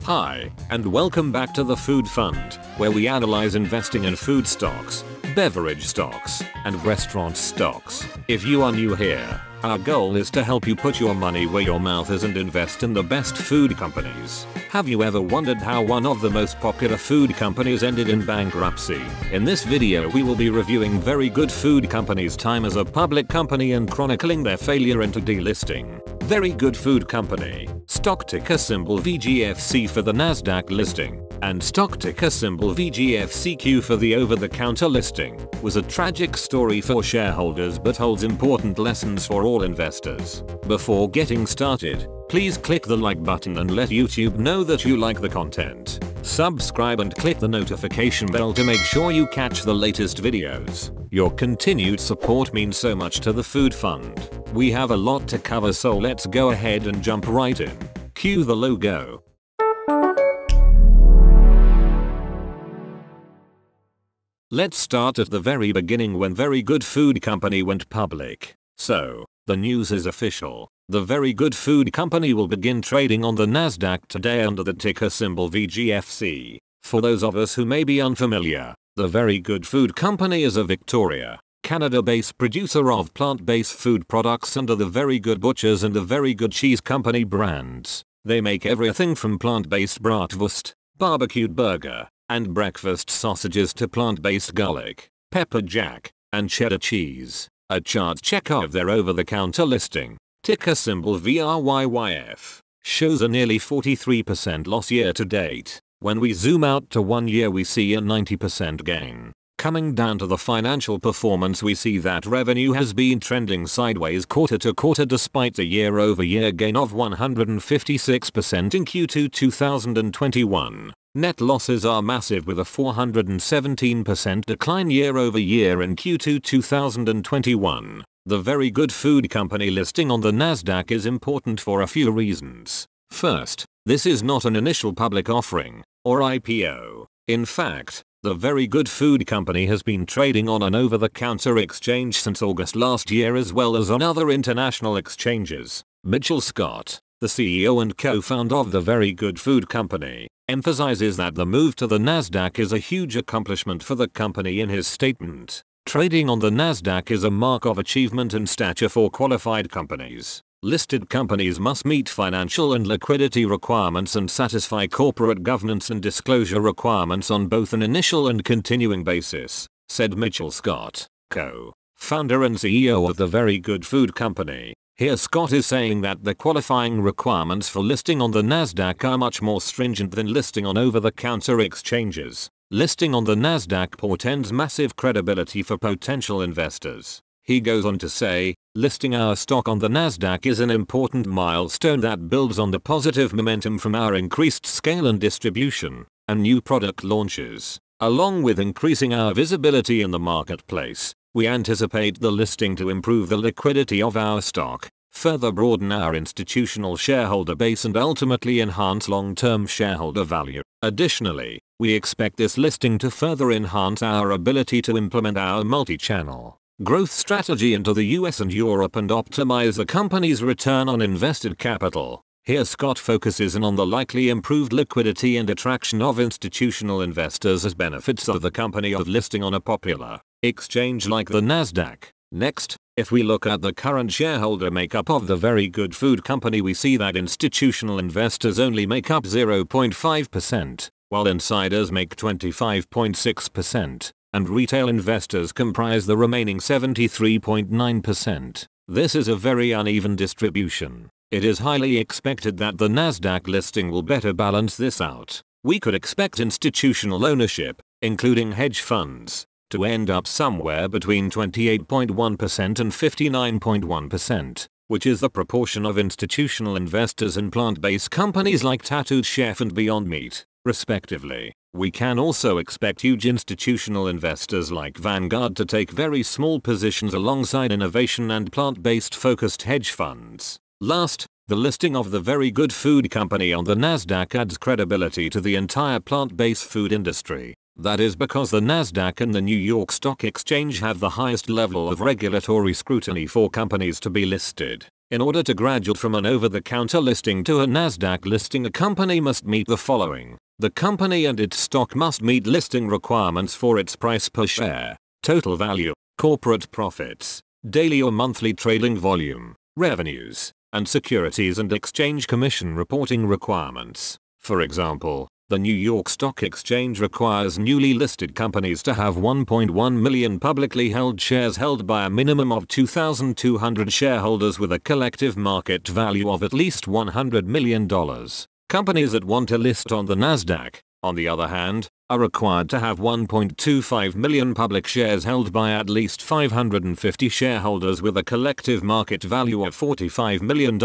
Hi, and welcome back to the Food Fund, where we analyze investing in food stocks, beverage stocks, and restaurant stocks. If you are new here, our goal is to help you put your money where your mouth is and invest in the best food companies. Have you ever wondered how one of the most popular food companies ended in bankruptcy? In this video we will be reviewing very good food companies' time as a public company and chronicling their failure into delisting. Very Good Food Company, stock ticker symbol VGFC for the Nasdaq listing, and stock ticker symbol VGFCQ for the over-the-counter listing, was a tragic story for shareholders but holds important lessons for all investors. Before getting started, please click the like button and let YouTube know that you like the content. Subscribe and click the notification bell to make sure you catch the latest videos. Your continued support means so much to the Food Fund. We have a lot to cover, so let's go ahead and jump right in. Cue the logo. Let's start at the very beginning when Very Good Food Company went public. So, the news is official. The Very Good Food Company will begin trading on the Nasdaq today under the ticker symbol VGFC. For those of us who may be unfamiliar, the Very Good Food Company is a Victoria, Canada-based producer of plant-based food products under the Very Good Butchers and the Very Good Cheese Company brands. They make everything from plant-based bratwurst, barbecued burger, and breakfast sausages to plant-based garlic, pepper jack, and cheddar cheese. A chart check of their over-the-counter listing, ticker symbol VRYYF, shows a nearly 43% loss year to date. When we zoom out to 1 year we see a 90% gain. Coming down to the financial performance, we see that revenue has been trending sideways quarter to quarter despite a year-over-year gain of 156% in Q2 2021. Net losses are massive with a 417% decline year-over-year in Q2 2021. The Very Good Food Company listing on the Nasdaq is important for a few reasons. First, this is not an initial public offering, or IPO. In fact, the Very Good Food Company has been trading on an over-the-counter exchange since August last year, as well as on other international exchanges. Mitchell Scott, the CEO and co-founder of the Very Good Food Company, emphasizes that the move to the Nasdaq is a huge accomplishment for the company in his statement. Trading on the Nasdaq is a mark of achievement and stature for qualified companies. Listed companies must meet financial and liquidity requirements and satisfy corporate governance and disclosure requirements on both an initial and continuing basis, said Mitchell Scott, co-founder and CEO of the Very Good Food Company. Here Scott is saying that the qualifying requirements for listing on the Nasdaq are much more stringent than listing on over-the-counter exchanges. Listing on the Nasdaq portends massive credibility for potential investors. He goes on to say, listing our stock on the Nasdaq is an important milestone that builds on the positive momentum from our increased scale and distribution, and new product launches. Along with increasing our visibility in the marketplace, we anticipate the listing to improve the liquidity of our stock, further broaden our institutional shareholder base and ultimately enhance long-term shareholder value. Additionally, we expect this listing to further enhance our ability to implement our multi-channel growth strategy into the US and Europe and optimize the company's return on invested capital. Here Scott focuses on the likely improved liquidity and attraction of institutional investors as benefits of the company of listing on a popular exchange like the Nasdaq. Next, if we look at the current shareholder makeup of the Very Good Food Company, we see that institutional investors only make up 0.5%, while insiders make 25.6%, and retail investors comprise the remaining 73.9%. This is a very uneven distribution. It is highly expected that the Nasdaq listing will better balance this out. We could expect institutional ownership, including hedge funds, to end up somewhere between 28.1% and 59.1%, which is the proportion of institutional investors in plant-based companies like Tattooed Chef and Beyond Meat, respectively. We can also expect huge institutional investors like Vanguard to take very small positions alongside innovation and plant-based focused hedge funds. Last, the listing of the Very Good Food Company on the Nasdaq adds credibility to the entire plant-based food industry. That is because the Nasdaq and the New York Stock Exchange have the highest level of regulatory scrutiny for companies to be listed. In order to graduate from an over-the-counter listing to a Nasdaq listing, a company must meet the following. The company and its stock must meet listing requirements for its price per share, total value, corporate profits, daily or monthly trading volume, revenues, and Securities and Exchange Commission reporting requirements. For example, the New York Stock Exchange requires newly listed companies to have 1.1 million publicly held shares held by a minimum of 2,200 shareholders with a collective market value of at least $100 million. Companies that want to list on the Nasdaq, on the other hand, are required to have 1.25 million public shares held by at least 550 shareholders with a collective market value of $45 million.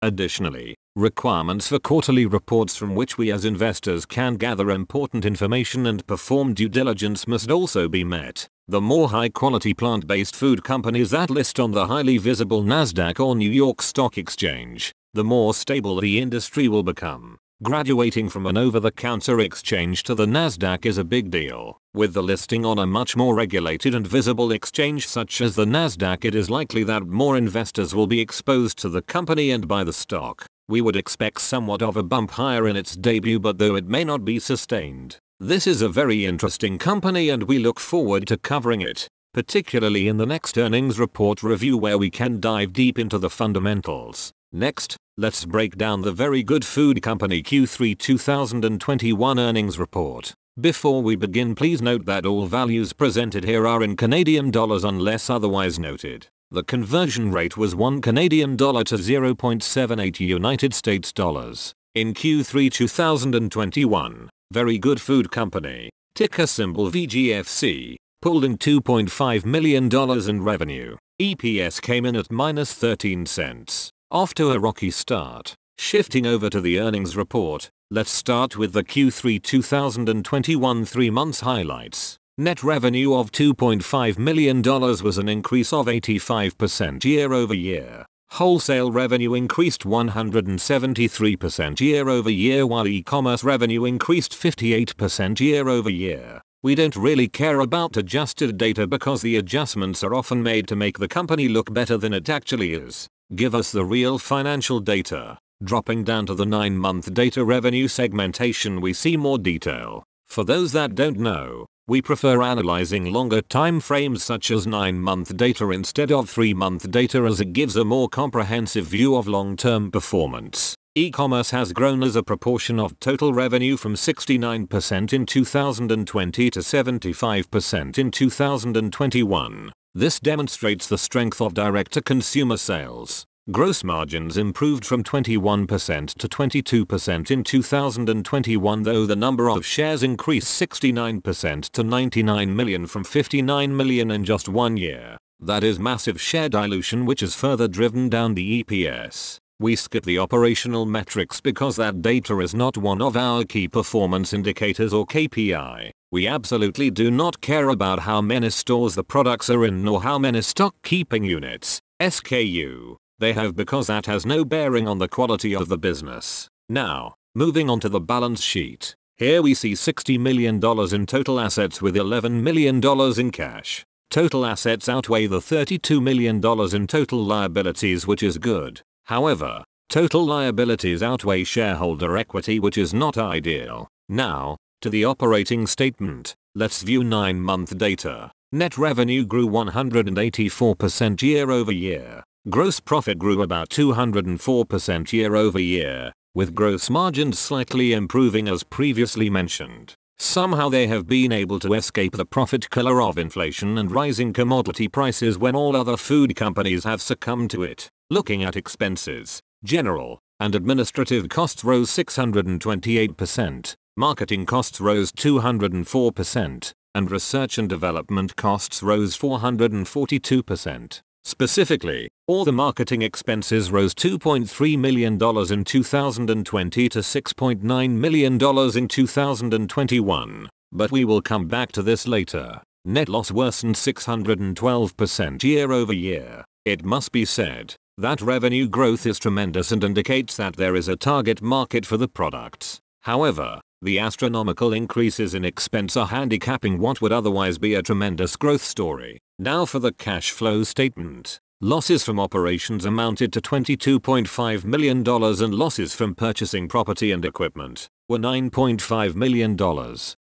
Additionally, requirements for quarterly reports from which we as investors can gather important information and perform due diligence must also be met. The more high-quality plant-based food companies that list on the highly visible Nasdaq or New York Stock Exchange, the more stable the industry will become. Graduating from an over-the-counter exchange to the Nasdaq is a big deal. With the listing on a much more regulated and visible exchange such as the Nasdaq, it is likely that more investors will be exposed to the company and buy the stock. We would expect somewhat of a bump higher in its debut, but though it may not be sustained. This is a very interesting company and we look forward to covering it, particularly in the next earnings report review where we can dive deep into the fundamentals. Next, let's break down the Very Good Food Company Q3 2021 earnings report. Before we begin, please note that all values presented here are in Canadian dollars unless otherwise noted. The conversion rate was 1 Canadian dollar to 0.78 United States dollars. In Q3 2021, Very Good Food Company, ticker symbol VGFC, pulled in $2.5 million in revenue. EPS came in at -13 cents. Off to a rocky start. Shifting over to the earnings report, let's start with the Q3 2021 3 months highlights. Net revenue of $2.5 million was an increase of 85% year over year. Wholesale revenue increased 173% year over year while e-commerce revenue increased 58% year over year. We don't really care about adjusted data because the adjustments are often made to make the company look better than it actually is. Give us the real financial data. Dropping down to the 9-month data revenue segmentation, we see more detail. For those that don't know, we prefer analyzing longer time frames such as 9-month data instead of 3-month data as it gives a more comprehensive view of long-term performance. E-commerce has grown as a proportion of total revenue from 69% in 2020 to 75% in 2021. This demonstrates the strength of direct-to-consumer sales. Gross margins improved from 21% to 22% in 2021, though the number of shares increased 69% to 99 million from 59 million in just 1 year. That is massive share dilution which has further driven down the EPS. We skip the operational metrics because that data is not one of our key performance indicators or KPI. We absolutely do not care about how many stores the products are in nor how many stock keeping units, SKU, they have, because that has no bearing on the quality of the business. Now, moving on to the balance sheet. Here we see $60 million in total assets with $11 million in cash. Total assets outweigh the $32 million in total liabilities, which is good. However, total liabilities outweigh shareholder equity, which is not ideal. Now, to the operating statement. Let's view 9-month data. Net revenue grew 184% year over year. Gross profit grew about 204% year over year, with gross margins slightly improving as previously mentioned. Somehow they have been able to escape the profit killer of inflation and rising commodity prices when all other food companies have succumbed to it. Looking at expenses, general and administrative costs rose 628%. Marketing costs rose 204%, and research and development costs rose 442%. Specifically, all the marketing expenses rose $2.3 million in 2020 to $6.9 million in 2021. But we will come back to this later. Net loss worsened 612% year over year. It must be said that revenue growth is tremendous and indicates that there is a target market for the products. However, the astronomical increases in expense are handicapping what would otherwise be a tremendous growth story. Now for the cash flow statement. Losses from operations amounted to $22.5 million and losses from purchasing property and equipment were $9.5 million.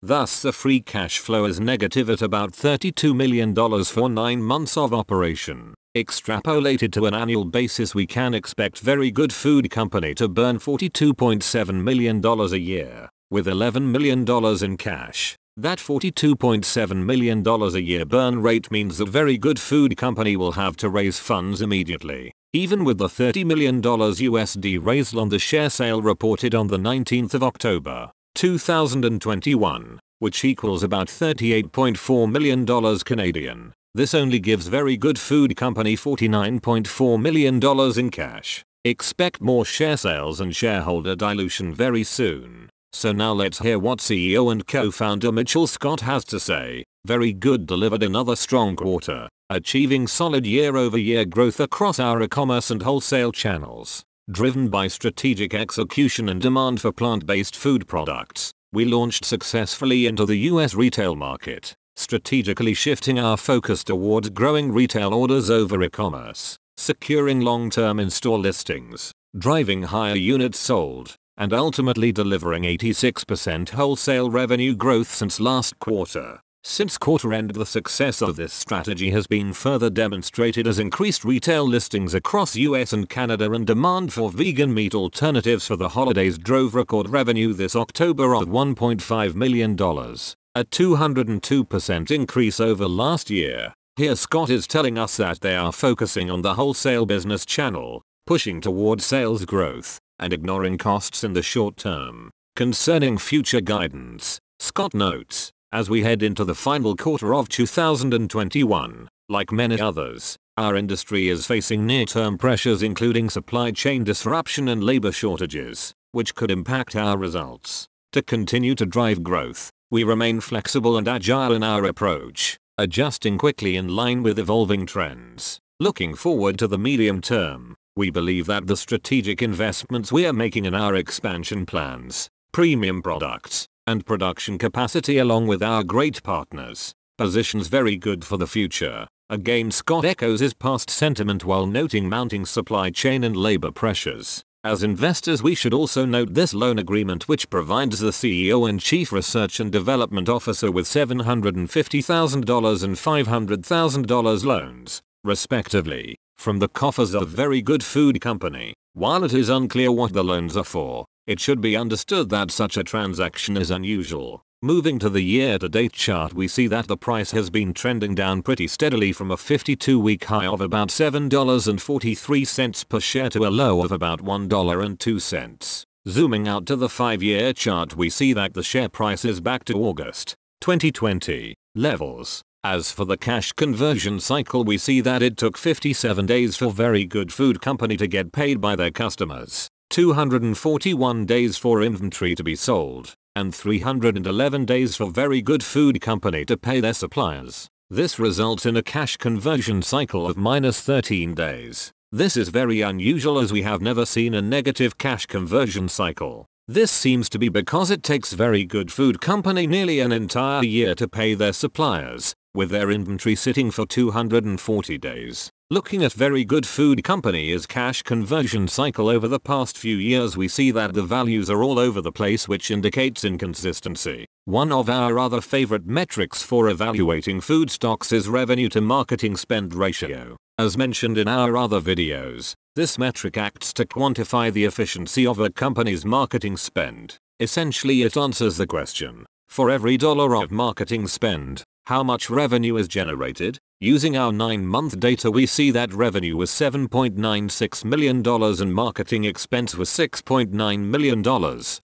Thus the free cash flow is negative at about $32 million for 9 months of operation. Extrapolated to an annual basis, we can expect Very Good Food Company to burn $42.7 million a year, with $11 million in cash. That $42.7 million a year burn rate means that Very Good Food Company will have to raise funds immediately. Even with the $30 million USD raised on the share sale reported on the 19th of October, 2021, which equals about $38.4 million Canadian. This only gives Very Good Food Company $49.4 million in cash. Expect more share sales and shareholder dilution very soon. So now let's hear what CEO and co-founder Mitchell Scott has to say. Very Good delivered another strong quarter, achieving solid year-over-year growth across our e-commerce and wholesale channels. Driven by strategic execution and demand for plant-based food products, we launched successfully into the US retail market, strategically shifting our focus towards growing retail orders over e-commerce, securing long-term in-store listings, driving higher units sold, and ultimately delivering 86% wholesale revenue growth since last quarter. Since quarter end, the success of this strategy has been further demonstrated as increased retail listings across US and Canada and demand for vegan meat alternatives for the holidays drove record revenue this October of $1.5 million, a 202% increase over last year. Here Scott is telling us that they are focusing on the wholesale business channel, pushing towards sales growth, and ignoring costs in the short term. Concerning future guidance, Scott notes, as we head into the final quarter of 2021, like many others, our industry is facing near-term pressures including supply chain disruption and labor shortages, which could impact our results. To continue to drive growth, we remain flexible and agile in our approach, adjusting quickly in line with evolving trends. Looking forward to the medium term, we believe that the strategic investments we are making in our expansion plans, premium products, and production capacity along with our great partners, positions Very Good for the future. Again, Scott echoes his past sentiment while noting mounting supply chain and labor pressures. As investors, we should also note this loan agreement which provides the CEO and Chief Research and Development Officer with $750,000 and $500,000 loans, respectively, from the coffers of Very Good Food Company. While it is unclear what the loans are for, it should be understood that such a transaction is unusual. Moving to the year-to-date chart, we see that the price has been trending down pretty steadily from a 52-week high of about $7.43 per share to a low of about $1.02. Zooming out to the 5-year chart, we see that the share price is back to August 2020 levels. As for the cash conversion cycle, we see that it took 57 days for Very Good Food Company to get paid by their customers, 241 days for inventory to be sold, and 311 days for Very Good Food Company to pay their suppliers. This results in a cash conversion cycle of -13 days. This is very unusual as we have never seen a negative cash conversion cycle. This seems to be because it takes Very Good Food Company nearly an entire year to pay their suppliers, with their inventory sitting for 240 days. Looking at Very Good Food Company's cash conversion cycle over the past few years, we see that the values are all over the place, which indicates inconsistency. One of our other favorite metrics for evaluating food stocks is revenue to marketing spend ratio. As mentioned in our other videos, this metric acts to quantify the efficiency of a company's marketing spend. Essentially, it answers the question, for every dollar of marketing spend, how much revenue is generated? Using our 9-month data, we see that revenue was $7.96 million and marketing expense was $6.9 million.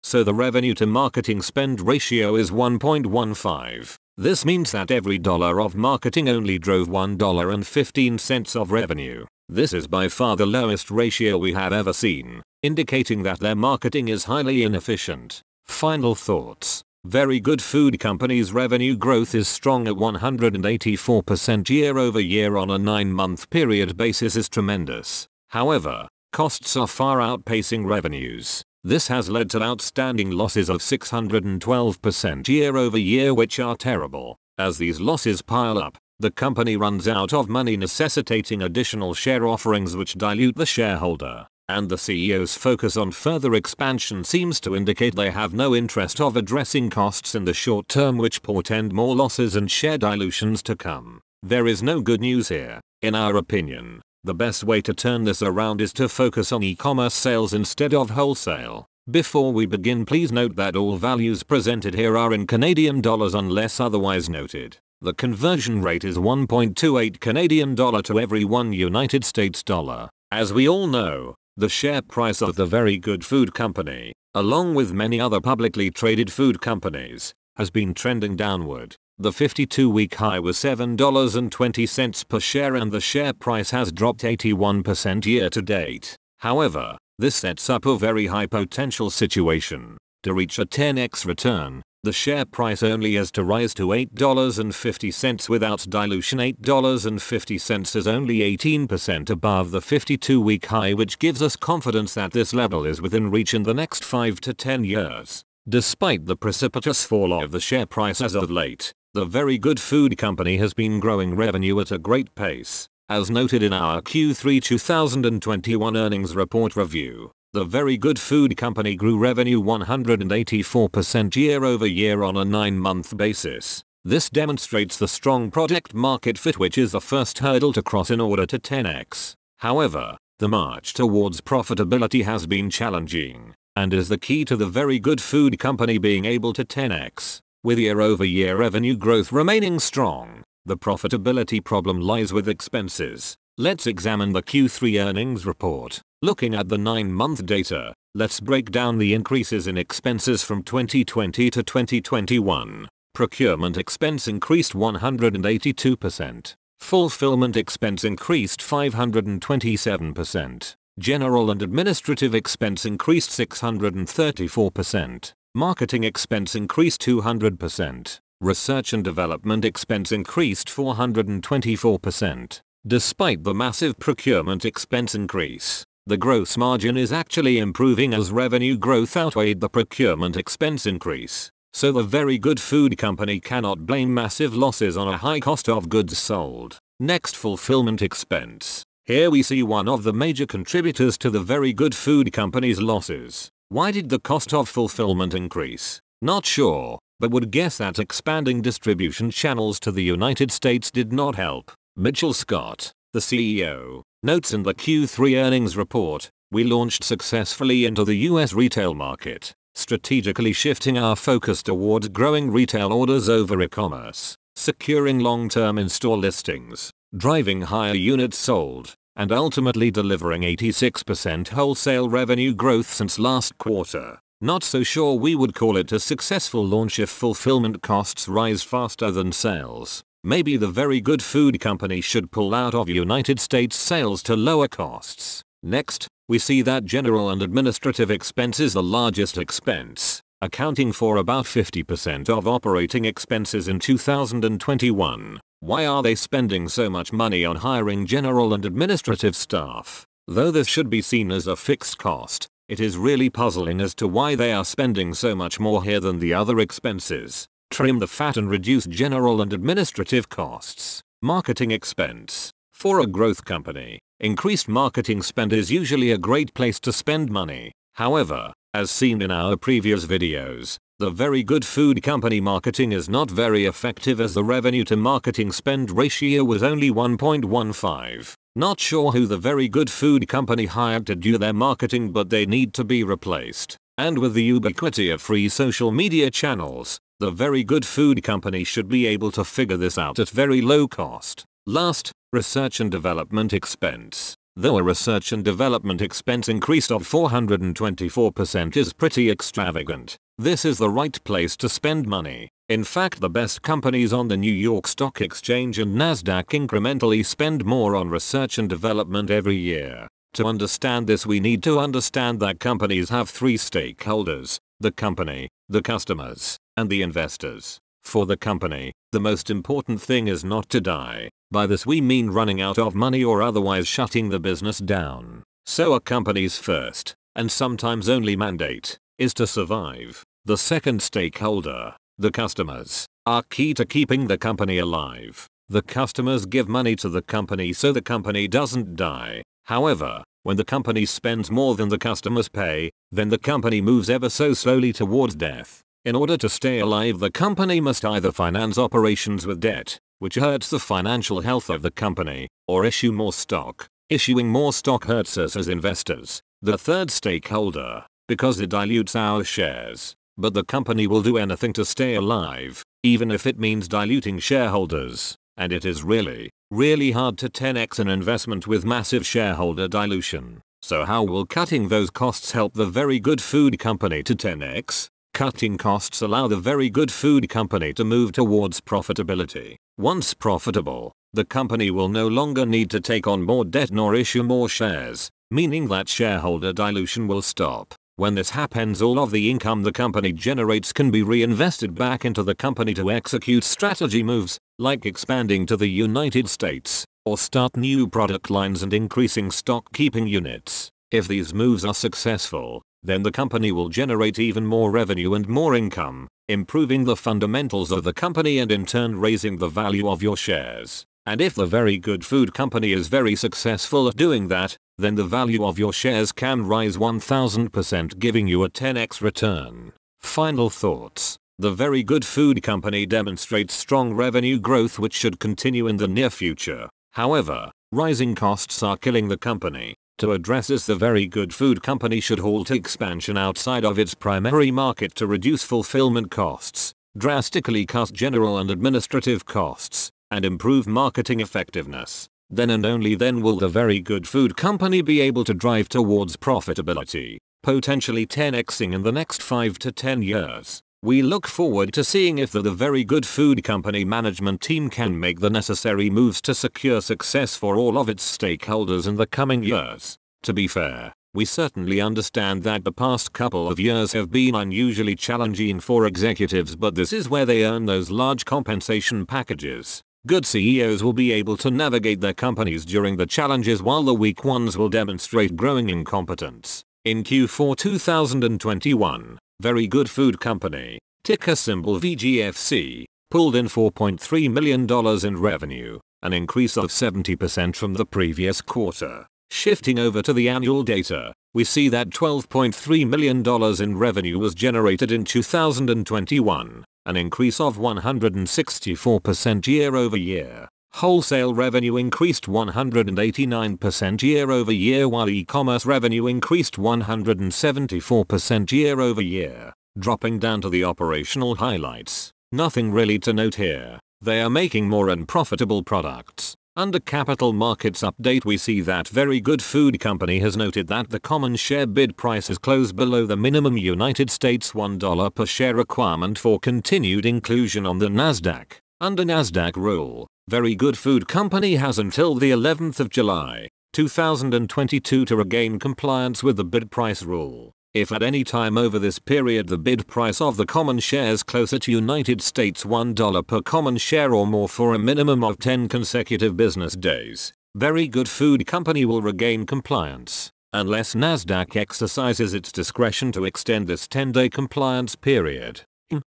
So the revenue to marketing spend ratio is 1.15. This means that every dollar of marketing only drove $1.15 of revenue. This is by far the lowest ratio we have ever seen, indicating that their marketing is highly inefficient. Final thoughts. Very Good Food Company's revenue growth is strong at 184% year-over-year on a 9-month period basis is tremendous. However, costs are far outpacing revenues. This has led to outstanding losses of 612% year-over-year, which are terrible. As these losses pile up, the company runs out of money, necessitating additional share offerings which dilute the shareholder, and the CEO's focus on further expansion seems to indicate they have no interest of addressing costs in the short term, which portend more losses and share dilutions to come. There is no good news here, in our opinion. The best way to turn this around is to focus on e-commerce sales instead of wholesale. Before we begin, please note that all values presented here are in Canadian dollars unless otherwise noted. The conversion rate is 1.28 Canadian dollar to every 1 United States dollar. As we all know, the share price of the Very Good Food Company, along with many other publicly traded food companies, has been trending downward. The 52-week high was $7.20 per share and the share price has dropped 81% year to date. However, this sets up a very high potential situation. To reach a 10x return, the share price only has to rise to $8.50 without dilution. $8.50 is only 18% above the 52-week high, which gives us confidence that this level is within reach in the next 5 to 10 years. Despite the precipitous fall of the share price as of late, the Very Good Food Company has been growing revenue at a great pace. As noted in our Q3 2021 earnings report review, the Very Good Food Company grew revenue 184% year over year on a 9-month basis. This demonstrates the strong product market fit, which is the first hurdle to cross in order to 10x. However, the march towards profitability has been challenging, and is the key to the Very Good Food Company being able to 10x. With year-over-year revenue growth remaining strong, the profitability problem lies with expenses. Let's examine the Q3 earnings report. Looking at the 9-month data, let's break down the increases in expenses from 2020 to 2021. Procurement expense increased 182%. Fulfillment expense increased 527%. General and administrative expense increased 634%. Marketing expense increased 200%. Research and development expense increased 424%. Despite the massive procurement expense increase, the gross margin is actually improving as revenue growth outweighed the procurement expense increase. So the Very Good Food Company cannot blame massive losses on a high cost of goods sold. Next, fulfillment expense. Here we see one of the major contributors to the Very Good Food Company's losses. Why did the cost of fulfillment increase? Not sure, but would guess that expanding distribution channels to the United States did not help. Mitchell Scott, the CEO, notes in the Q3 earnings report, "We launched successfully into the US retail market, strategically shifting our focus towards growing retail orders over e-commerce, securing long-term in-store listings, driving higher units sold, and ultimately delivering 86% wholesale revenue growth since last quarter. Not so sure we would call it a successful launch if fulfillment costs rise faster than sales. Maybe the Very Good Food Company should pull out of United States sales to lower costs." Next, we see that general and administrative expense is the largest expense, accounting for about 50% of operating expenses in 2021. Why are they spending so much money on hiring general and administrative staff? Though this should be seen as a fixed cost, it is really puzzling as to why they are spending so much more here than the other expenses. Trim the fat and reduce general and administrative costs. Marketing expense. For a growth company, increased marketing spend is usually a great place to spend money. However, as seen in our previous videos, the Very Good Food Company marketing is not very effective as the revenue to marketing spend ratio was only 1.15. Not sure who the Very Good Food Company hired to do their marketing, but they need to be replaced. And with the ubiquity of free social media channels, the Very Good Food Company should be able to figure this out at very low cost. Last, research and development expense. Though a research and development expense increase of 424% is pretty extravagant, this is the right place to spend money. In fact, the best companies on the New York Stock Exchange and Nasdaq incrementally spend more on research and development every year. To understand this, we need to understand that companies have three stakeholders: the company, the customers, and the investors. For the company, the most important thing is not to die. By this we mean running out of money or otherwise shutting the business down. So a company's first, and sometimes only mandate, is to survive. The second stakeholder, the customers, are key to keeping the company alive. The customers give money to the company so the company doesn't die. However, when the company spends more than the customers pay, then the company moves ever so slowly towards death. In order to stay alive, the company must either finance operations with debt, which hurts the financial health of the company, or issue more stock. Issuing more stock hurts us as investors, the third stakeholder, because it dilutes our shares. But the company will do anything to stay alive, even if it means diluting shareholders. And it is really, really hard to 10x an investment with massive shareholder dilution. So how will cutting those costs help the very good food company to 10x? Cutting costs allow the very good food company to move towards profitability. Once profitable, the company will no longer need to take on more debt nor issue more shares, meaning that shareholder dilution will stop. When this happens, all of the income the company generates can be reinvested back into the company to execute strategy moves, like expanding to the United States, or start new product lines and increasing stock keeping units. If these moves are successful, then the company will generate even more revenue and more income, improving the fundamentals of the company and in turn raising the value of your shares. And if the very good food company is very successful at doing that, then the value of your shares can rise 1000%, giving you a 10x return. Final thoughts. The very good food company demonstrates strong revenue growth which should continue in the near future. However, rising costs are killing the company. To address this, the very good food company should halt expansion outside of its primary market to reduce fulfillment costs, drastically cut general and administrative costs, and improve marketing effectiveness. Then and only then will the very good food company be able to drive towards profitability, potentially 10xing in the next 5 to 10 years. We look forward to seeing if the very good food company management team can make the necessary moves to secure success for all of its stakeholders in the coming years. To be fair, we certainly understand that the past couple of years have been unusually challenging for executives, but this is where they earn those large compensation packages. Good CEOs will be able to navigate their companies during the challenges, while the weak ones will demonstrate growing incompetence. In Q4 2021, very good food company, ticker symbol VGFC, pulled in $4.3 million in revenue, an increase of 70% from the previous quarter. Shifting over to the annual data, we see that $12.3 million in revenue was generated in 2021, an increase of 164% year over year. Wholesale revenue increased 189% year over year, while e-commerce revenue increased 174% year over year. Dropping down to the operational highlights, nothing really to note here. They are making more unprofitable products. Under capital markets update, we see that very good food company has noted that the common share bid price is closed below the minimum United States $1 per share requirement for continued inclusion on the Nasdaq. Under Nasdaq rule, very good food company has until the 11th of July, 2022 to regain compliance with the bid price rule. If at any time over this period the bid price of the common shares closer to United States $1 per common share or more for a minimum of 10 consecutive business days, very good food company will regain compliance, unless Nasdaq exercises its discretion to extend this 10-day compliance period.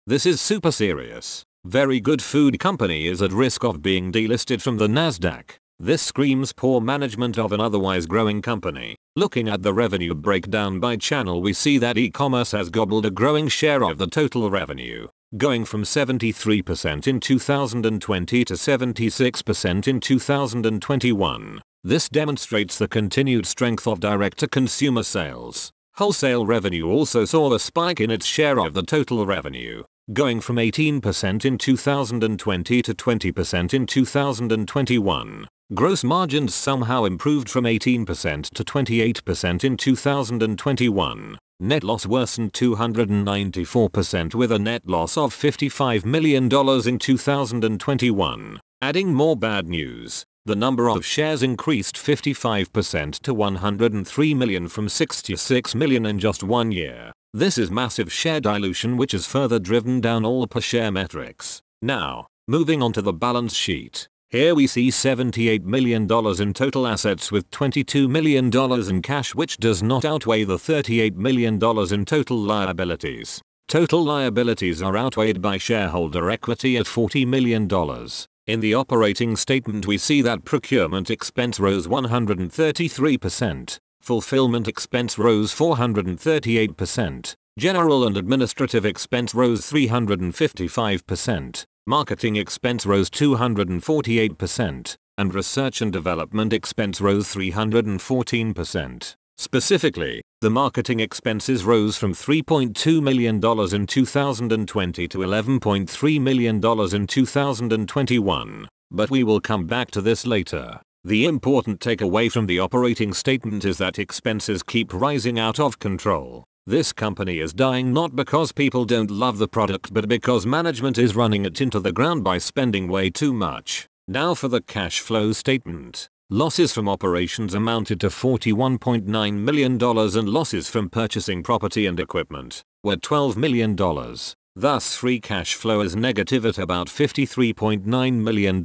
This is super serious. Very good food company is at risk of being delisted from the Nasdaq. This screams poor management of an otherwise growing company. Looking at the revenue breakdown by channel, we see that e-commerce has gobbled a growing share of the total revenue, going from 73% in 2020 to 76% in 2021. This demonstrates the continued strength of direct-to-consumer sales. Wholesale revenue also saw a spike in its share of the total revenue, going from 18% in 2020 to 20% in 2021. Gross margins somehow improved from 18% to 28% in 2021. Net loss worsened 294% with a net loss of $55 million in 2021. Adding more bad news, the number of shares increased 55% to 103 million from 66 million in just 1 year. This is massive share dilution which has further driven down all per share metrics. Now, moving on to the balance sheet. Here we see $78 million in total assets with $22 million in cash, which does not outweigh the $38 million in total liabilities. Total liabilities are outweighed by shareholder equity at $40 million. In the operating statement we see that procurement expense rose 133%, fulfillment expense rose 438%, general and administrative expense rose 355%, marketing expense rose 248%, and research and development expense rose 314%. Specifically, the marketing expenses rose from $3.2 million in 2020 to $11.3 million in 2021, but we will come back to this later. The important takeaway from the operating statement is that expenses keep rising out of control. This company is dying not because people don't love the product but because management is running it into the ground by spending way too much. Now for the cash flow statement. Losses from operations amounted to $41.9 million and losses from purchasing property and equipment were $12 million. Thus free cash flow is negative at about $53.9 million.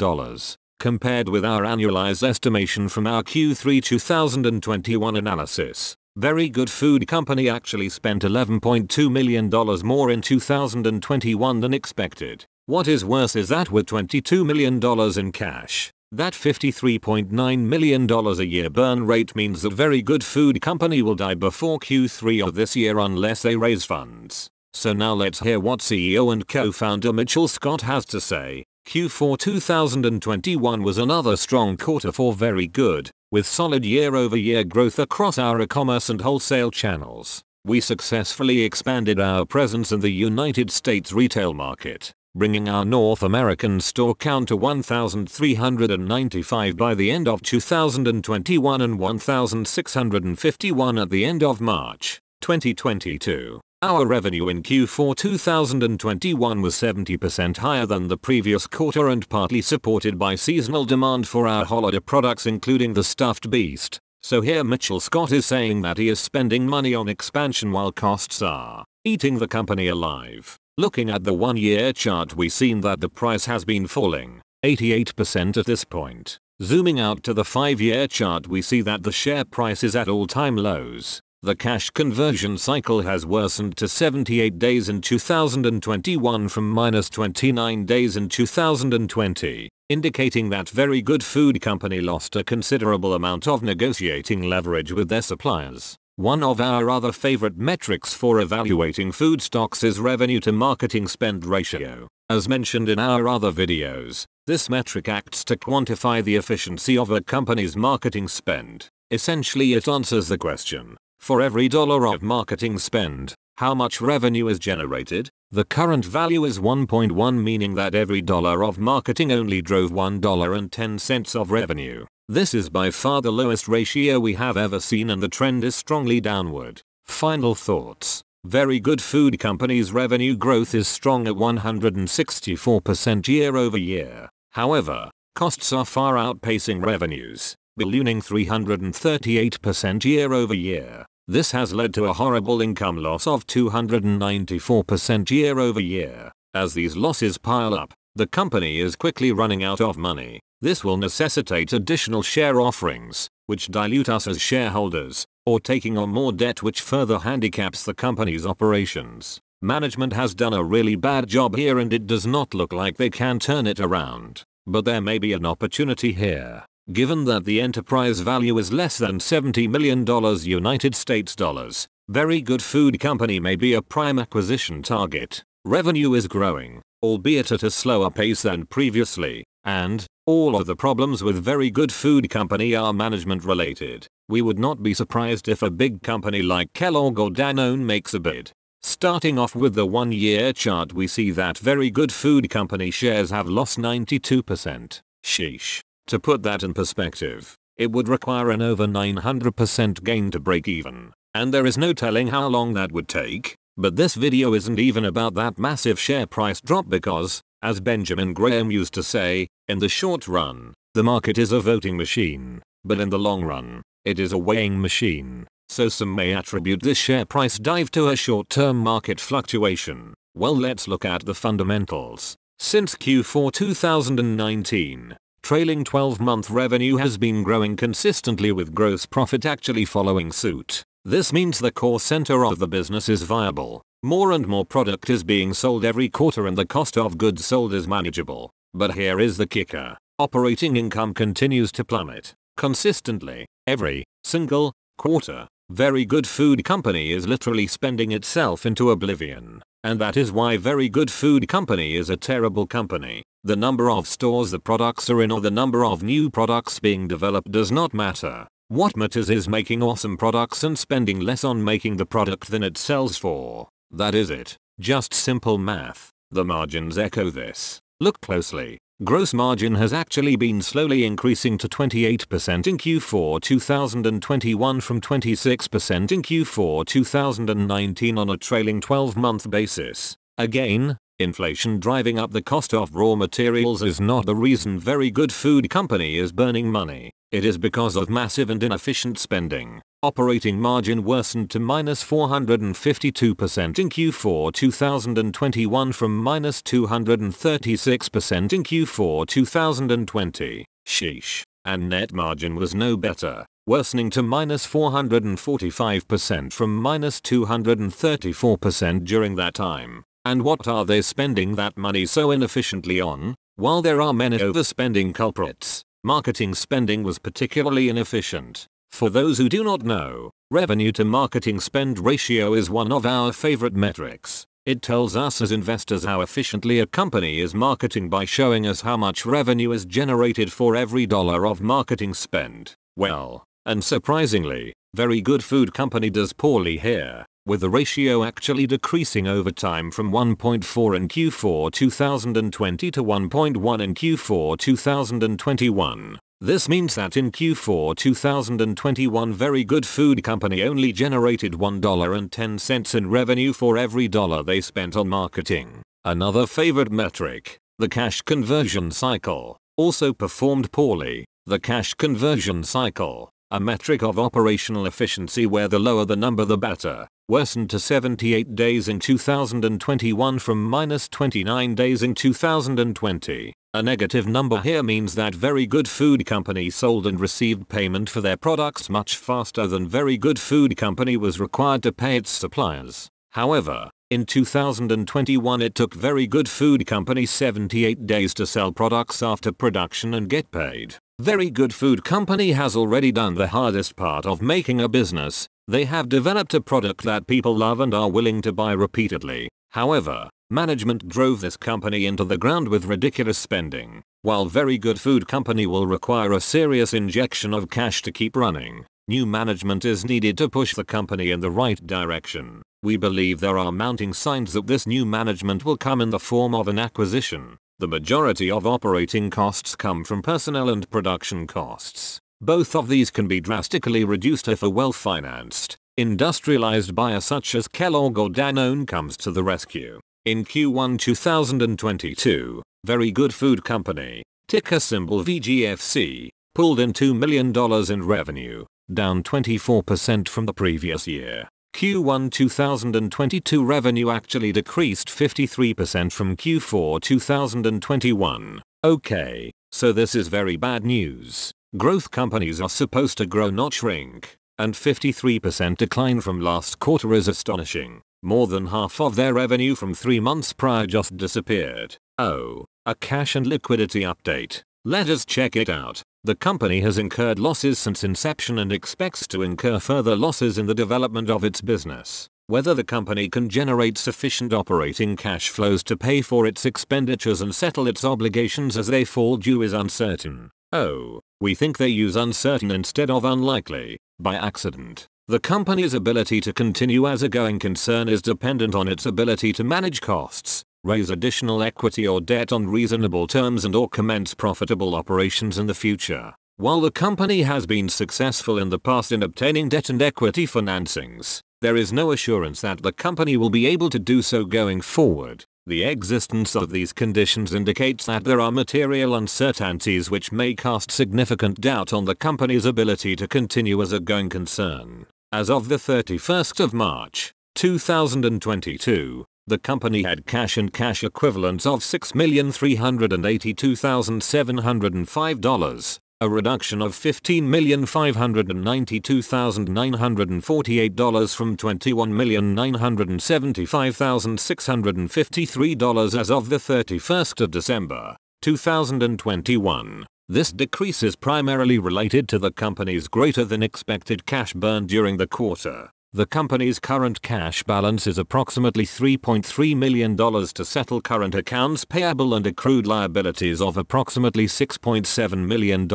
Compared with our annualized estimation from our Q3 2021 analysis, Very Good Food Company actually spent $11.2 million more in 2021 than expected. What is worse is that with $22 million in cash, that $53.9 million a year burn rate means that Very Good Food Company will die before Q3 of this year unless they raise funds. So now let's hear what CEO and co-founder Mitchell Scott has to say. Q4 2021 was another strong quarter for Very Good, with solid year-over-year growth across our e-commerce and wholesale channels. We successfully expanded our presence in the United States retail market, bringing our North American store count to 1,395 by the end of 2021 and 1,651 at the end of March 2022. Our revenue in Q4 2021 was 70% higher than the previous quarter and partly supported by seasonal demand for our holiday products including the stuffed beast. So here Mitchell Scott is saying that he is spending money on expansion while costs are eating the company alive. Looking at the 1-year chart we've seen that the price has been falling 88% at this point. Zooming out to the 5-year chart we see that the share price is at all-time lows. The cash conversion cycle has worsened to 78 days in 2021 from -29 days in 2020, indicating that Very Good Food Company lost a considerable amount of negotiating leverage with their suppliers. One of our other favorite metrics for evaluating food stocks is revenue to marketing spend ratio. As mentioned in our other videos, this metric acts to quantify the efficiency of a company's marketing spend. Essentially it answers the question, for every dollar of marketing spend, how much revenue is generated? The current value is 1.1, meaning that every dollar of marketing only drove $1.10 of revenue. This is by far the lowest ratio we have ever seen and the trend is strongly downward. Final thoughts. Very Good Food Company's revenue growth is strong at 164% year over year. However, costs are far outpacing revenues, ballooning 338% year over year. This has led to a horrible income loss of 294% year over year. As these losses pile up, the company is quickly running out of money. This will necessitate additional share offerings, which dilute us as shareholders, or taking on more debt which further handicaps the company's operations. Management has done a really bad job here and it does not look like they can turn it around. But there may be an opportunity here. Given that the enterprise value is less than $70 million United States dollars, Very Good Food Company may be a prime acquisition target. Revenue is growing, albeit at a slower pace than previously, and all of the problems with Very Good Food Company are management related. We would not be surprised if a big company like Kellogg or Danone makes a bid. Starting off with the 1-year chart we see that Very Good Food Company shares have lost 92%. Sheesh. To put that in perspective, it would require an over 900% gain to break even, and there is no telling how long that would take. But this video isn't even about that massive share price drop because, as Benjamin Graham used to say, in the short run, the market is a voting machine, but in the long run, it is a weighing machine. So some may attribute this share price dive to a short-term market fluctuation. Well, let's look at the fundamentals. Since Q4 2019, trailing 12-month revenue has been growing consistently with gross profit actually following suit. This means the core center of the business is viable. More and more product is being sold every quarter and the cost of goods sold is manageable. But here is the kicker. Operating income continues to plummet consistently every single quarter. Very Good Food Company is literally spending itself into oblivion. And that is why Very Good Food Company is a terrible company. The number of stores the products are in or the number of new products being developed does not matter. What matters is making awesome products and spending less on making the product than it sells for. That is it. Just simple math. The margins echo this. Look closely. Gross margin has actually been slowly increasing to 28% in Q4 2021 from 26% in Q4 2019 on a trailing 12-month basis. Again, inflation driving up the cost of raw materials is not the reason Very Good Food Company is burning money. It is because of massive and inefficient spending. Operating margin worsened to -452% in Q4 2021 from -236% in Q4 2020. Sheesh. And net margin was no better, worsening to -445% from -234% during that time. And what are they spending that money so inefficiently on? While there are many overspending culprits, marketing spending was particularly inefficient. For those who do not know, revenue to marketing spend ratio is one of our favorite metrics. It tells us as investors how efficiently a company is marketing by showing us how much revenue is generated for every dollar of marketing spend. Well, unsurprisingly, Very Good Food Company does poorly here, with the ratio actually decreasing over time from 1.4 in Q4 2020 to 1.1 in Q4 2021. This means that in Q4 2021 Very Good Food Company only generated $1.10 in revenue for every dollar they spent on marketing. Another favorite metric, the cash conversion cycle, also performed poorly. The cash conversion cycle, a metric of operational efficiency where the lower the number the better, worsened to 78 days in 2021 from -29 days in 2020. A negative number here means that Very Good Food Company sold and received payment for their products much faster than Very Good Food Company was required to pay its suppliers. However, in 2021 it took Very Good Food Company 78 days to sell products after production and get paid. Very Good Food Company has already done the hardest part of making a business. They have developed a product that people love and are willing to buy repeatedly. However, management drove this company into the ground with ridiculous spending. While Very Good Food Company will require a serious injection of cash to keep running, new management is needed to push the company in the right direction. We believe there are mounting signs that this new management will come in the form of an acquisition. The majority of operating costs come from personnel and production costs. Both of these can be drastically reduced if a well-financed, industrialized buyer such as Kellogg or Danone comes to the rescue. In Q1 2022, Very Good Food Company, ticker symbol VGFC, pulled in $2 million in revenue, down 24% from the previous year. Q1 2022 revenue actually decreased 53% from Q4 2021. Okay, so this is very bad news. Growth companies are supposed to grow not shrink, and 53% decline from last quarter is astonishing. More than half of their revenue from 3 months prior just disappeared. Oh, a cash and liquidity update. Let us check it out. The company has incurred losses since inception and expects to incur further losses in the development of its business. Whether the company can generate sufficient operating cash flows to pay for its expenditures and settle its obligations as they fall due is uncertain. Oh, we think they use uncertain instead of unlikely, by accident. The company's ability to continue as a going concern is dependent on its ability to manage costs, raise additional equity or debt on reasonable terms and/or commence profitable operations in the future. While the company has been successful in the past in obtaining debt and equity financings, there is no assurance that the company will be able to do so going forward. The existence of these conditions indicates that there are material uncertainties which may cast significant doubt on the company's ability to continue as a going concern. As of the 31st of March, 2022, the company had cash and cash equivalents of $6,382,705, a reduction of $15,592,948 from $21,975,653 as of the 31st of December. 2021. This decrease is primarily related to the company's greater than expected cash burn during the quarter. The company's current cash balance is approximately $3.3 million to settle current accounts payable and accrued liabilities of approximately $6.7 million.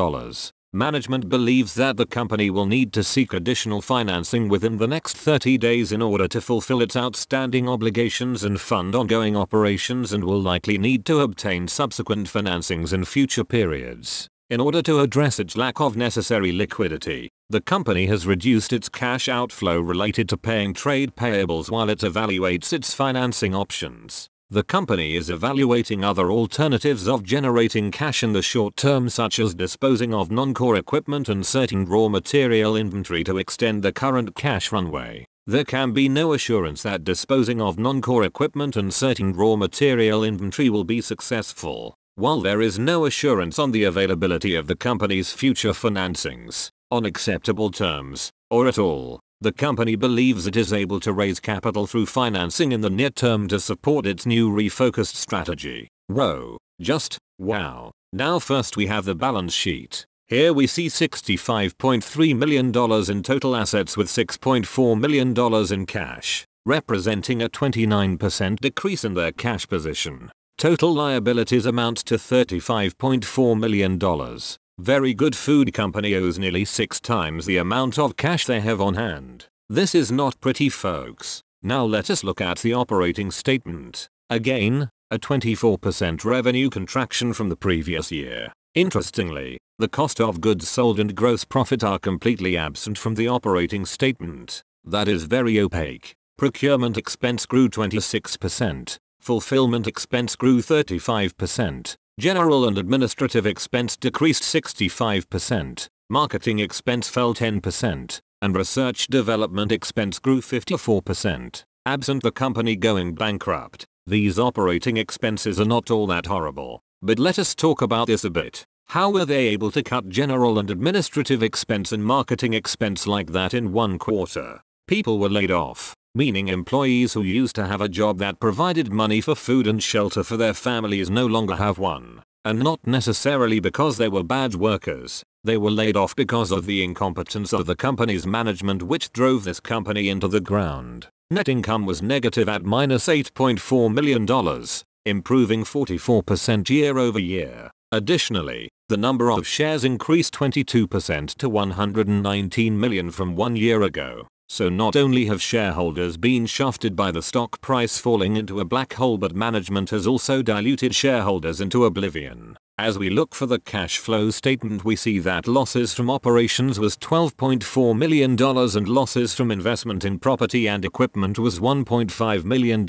Management believes that the company will need to seek additional financing within the next 30 days in order to fulfill its outstanding obligations and fund ongoing operations, and will likely need to obtain subsequent financings in future periods. In order to address its lack of necessary liquidity, the company has reduced its cash outflow related to paying trade payables while it evaluates its financing options. The company is evaluating other alternatives of generating cash in the short term, such as disposing of non-core equipment and certain raw material inventory to extend the current cash runway. There can be no assurance that disposing of non-core equipment and certain raw material inventory will be successful, while there is no assurance on the availability of the company's future financings on acceptable terms, or at all. The company believes it is able to raise capital through financing in the near term to support its new refocused strategy. Whoa, just wow. Now first we have the balance sheet. Here we see $65.3 million in total assets with $6.4 million in cash, representing a 29% decrease in their cash position. Total liabilities amount to $35.4 million. Very Good Food Company owes nearly 6 times the amount of cash they have on hand. This is not pretty, folks. Now let us look at the operating statement. Again, a 24% revenue contraction from the previous year. Interestingly, the cost of goods sold and gross profit are completely absent from the operating statement. That is very opaque. Procurement expense grew 26%. Fulfillment expense grew 35%. General and administrative expense decreased 65%, marketing expense fell 10%, and research development expense grew 54%. Absent the company going bankrupt, these operating expenses are not all that horrible. But let us talk about this a bit. How were they able to cut general and administrative expense and marketing expense like that in one quarter? People were laid off, meaning employees who used to have a job that provided money for food and shelter for their families no longer have one. And not necessarily because they were bad workers, they were laid off because of the incompetence of the company's management, which drove this company into the ground. Net income was negative at -$8.4 million, improving 44% year over year. Additionally, the number of shares increased 22% to 119 million from 1 year ago. So not only have shareholders been shafted by the stock price falling into a black hole, but management has also diluted shareholders into oblivion. As we look for the cash flow statement, we see that losses from operations was $12.4 million and losses from investment in property and equipment was $1.5 million.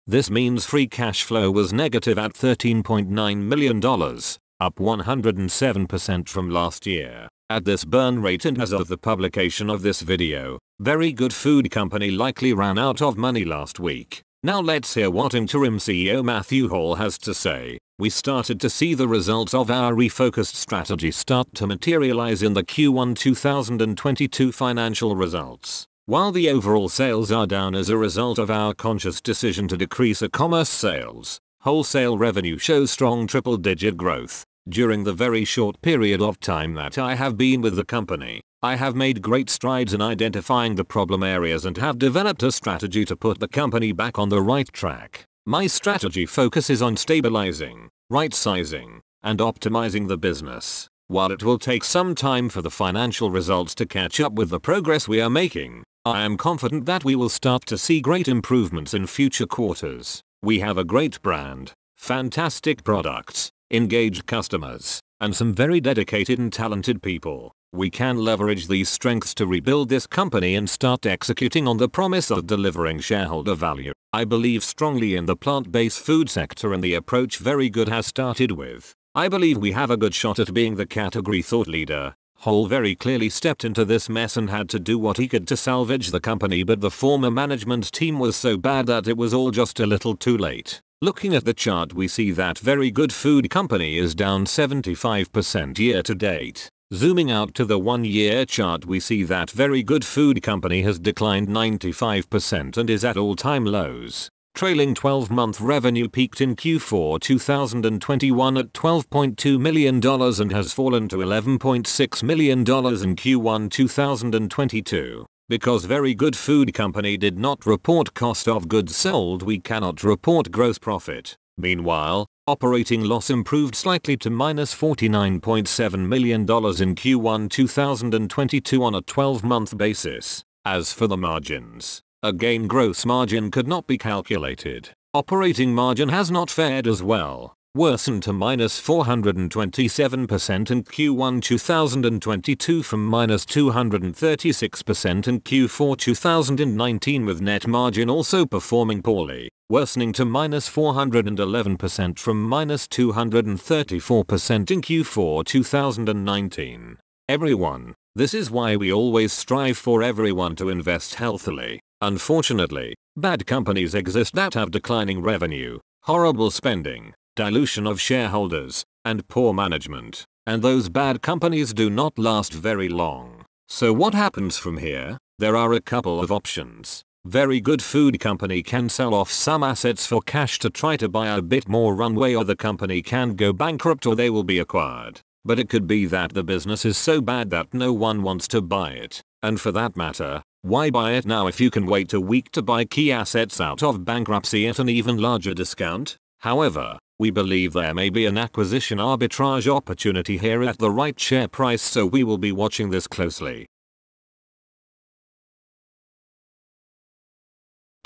This means free cash flow was negative at $13.9 million, up 107% from last year. At this burn rate and as of the publication of this video, Very Good Food Company likely ran out of money last week. Now let's hear what interim CEO Matthew Hall has to say. We started to see the results of our refocused strategy start to materialize in the Q1 2022 financial results. While the overall sales are down as a result of our conscious decision to decrease e-commerce sales, wholesale revenue shows strong triple-digit growth. During the very short period of time that I have been with the company, I have made great strides in identifying the problem areas and have developed a strategy to put the company back on the right track. My strategy focuses on stabilizing, right-sizing, and optimizing the business. While it will take some time for the financial results to catch up with the progress we are making, I am confident that we will start to see great improvements in future quarters. We have a great brand, fantastic products, engaged customers, and some very dedicated and talented people. We can leverage these strengths to rebuild this company and start executing on the promise of delivering shareholder value. I believe strongly in the plant-based food sector and the approach Very Good has started with. I believe we have a good shot at being the category thought leader. Hall very clearly stepped into this mess and had to do what he could to salvage the company, but the former management team was so bad that it was all just a little too late. Looking at the chart, we see that Very Good Food Company is down 75% year to date. Zooming out to the 1-year chart, we see that Very Good Food Company has declined 95% and is at all-time lows. Trailing 12-month revenue peaked in Q4 2021 at $12.2 million and has fallen to $11.6 million in Q1 2022. Because Very Good Food Company did not report cost of goods sold, we cannot report gross profit. Meanwhile, operating loss improved slightly to -$49.7 million in Q1 2022 on a 12-month basis. As for the margins, again gross margin could not be calculated. Operating margin has not fared as well, worsened to -427% in Q1 2022 from -236% in Q4 2019, with net margin also performing poorly, worsening to -411% from -234% in Q4 2019. Everyone, this is why we always strive for everyone to invest healthily. Unfortunately, bad companies exist that have declining revenue, horrible spending, dilution of shareholders, and poor management. And those bad companies do not last very long. So what happens from here? There are a couple of options. Very Good Food Company can sell off some assets for cash to try to buy a bit more runway, or the company can go bankrupt or they will be acquired. But it could be that the business is so bad that no one wants to buy it. And for that matter, why buy it now if you can wait a week to buy key assets out of bankruptcy at an even larger discount? However, we believe there may be an acquisition arbitrage opportunity here at the right share price, so we will be watching this closely.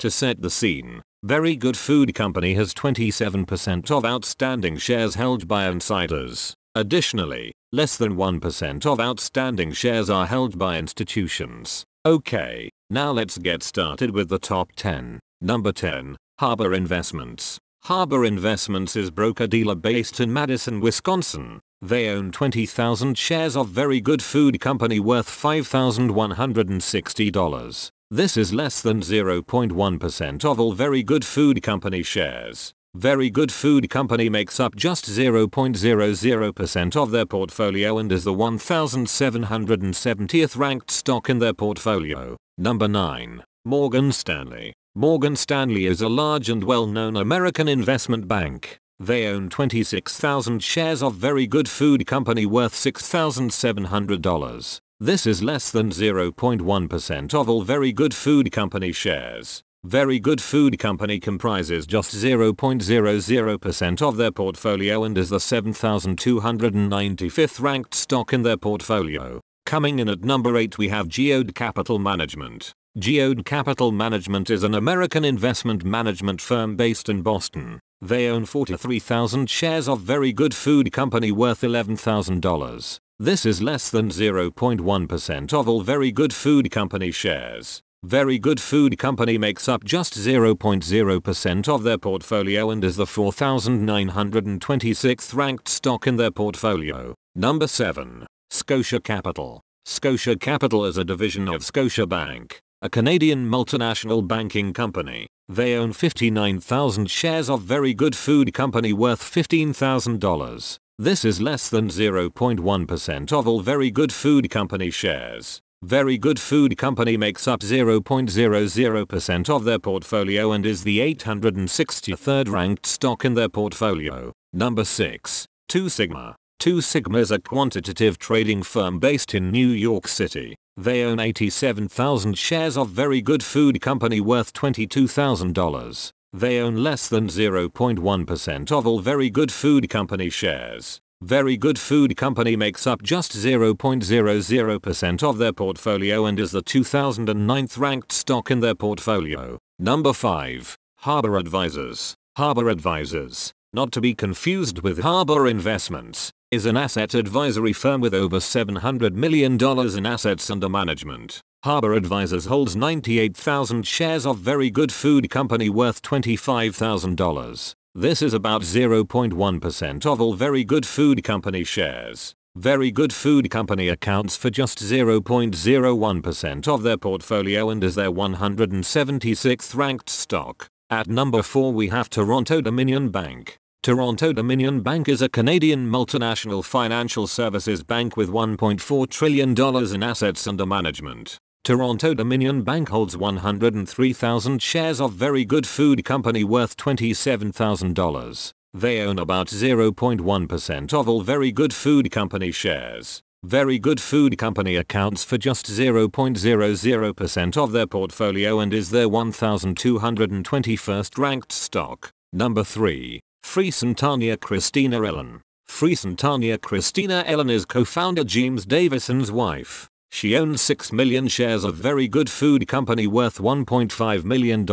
To set the scene, Very Good Food Company has 27% of outstanding shares held by insiders. Additionally, less than 1% of outstanding shares are held by institutions. Okay, now let's get started with the top 10. Number 10, Harbor Investments. Harbor Investments is broker-dealer based in Madison, Wisconsin. They own 20,000 shares of Very Good Food Company worth $5,160. This is less than 0.1% of all Very Good Food Company shares. Very Good Food Company makes up just 0.00% of their portfolio and is the 1,770th ranked stock in their portfolio. Number 9. Morgan Stanley. Morgan Stanley is a large and well-known American investment bank. They own 26,000 shares of Very Good Food Company worth $6,700. This is less than 0.1% of all Very Good Food Company shares. Very Good Food Company comprises just 0.00% of their portfolio and is the 7,295th ranked stock in their portfolio. Coming in at number 8 we have Geode Capital Management. Geode Capital Management is an American investment management firm based in Boston. They own 43,000 shares of Very Good Food Company worth $11,000. This is less than 0.1% of all Very Good Food Company shares. Very Good Food Company makes up just 0.0% of their portfolio and is the 4,926th ranked stock in their portfolio. Number 7. Scotia Capital. Scotia Capital is a division of Scotiabank, a Canadian multinational banking company. They own 59,000 shares of Very Good Food Company worth $15,000. This is less than 0.1% of all Very Good Food Company shares. Very Good Food Company makes up 0.00% of their portfolio and is the 863rd ranked stock in their portfolio. Number 6. 2 Sigma. 2 Sigma is a quantitative trading firm based in New York City. They own 87,000 shares of Very Good Food Company worth $22,000. They own less than 0.1% of all Very Good Food Company shares. Very Good Food Company makes up just 0.00% of their portfolio and is the 2009th ranked stock in their portfolio. Number 5. Harbor Advisors. Harbor Advisors, not to be confused with Harbor Investments, is an asset advisory firm with over $700 million in assets under management. Harbor Advisors holds 98,000 shares of Very Good Food Company worth $25,000. This is about 0.1% of all Very Good Food Company shares. Very Good Food Company accounts for just 0.01% of their portfolio and is their 176th ranked stock. At number 4 we have Toronto Dominion Bank. Toronto Dominion Bank is a Canadian multinational financial services bank with $1.4 trillion in assets under management. Toronto Dominion Bank holds 103,000 shares of Very Good Food Company worth $27,000. They own about 0.1% of all Very Good Food Company shares. Very Good Food Company accounts for just 0.00% of their portfolio and is their 1,221st ranked stock. Number 3. Friesen Tanya Christina Ellen. Friesen Tanya Christina Ellen is co-founder James Davison's wife. She owns 6 million shares of Very Good Food Company worth $1.5 million.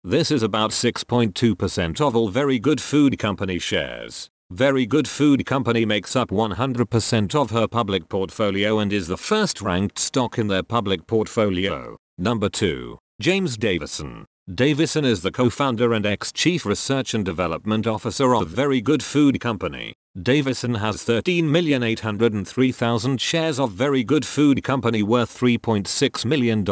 This is about 6.2% of all Very Good Food Company shares. Very Good Food Company makes up 100% of her public portfolio and is the first ranked stock in their public portfolio. Number 2. James Davison. Davison is the co-founder and ex-chief research and development officer of Very Good Food Company. Davison has 13,803,000 shares of Very Good Food Company worth $3.6 million.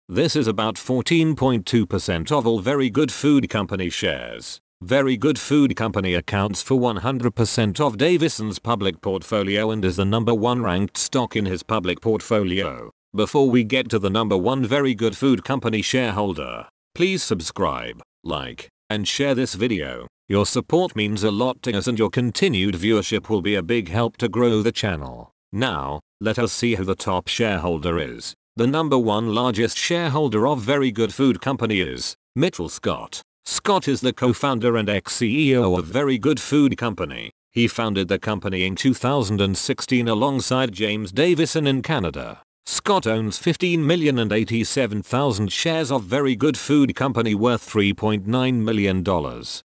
This is about 14.2% of all Very Good Food Company shares. Very Good Food Company accounts for 100% of Davison's public portfolio and is the number 1 ranked stock in his public portfolio. Before we get to the number 1 Very Good Food Company shareholder, please subscribe, like, and share this video. Your support means a lot to us and your continued viewership will be a big help to grow the channel. Now, let us see who the top shareholder is. The number 1 largest shareholder of Very Good Food Company is Mitchell Scott. Scott is the co-founder and ex-CEO of Very Good Food Company. He founded the company in 2016 alongside James Davison in Canada. Scott owns 15,087,000 shares of Very Good Food Company worth $3.9 million.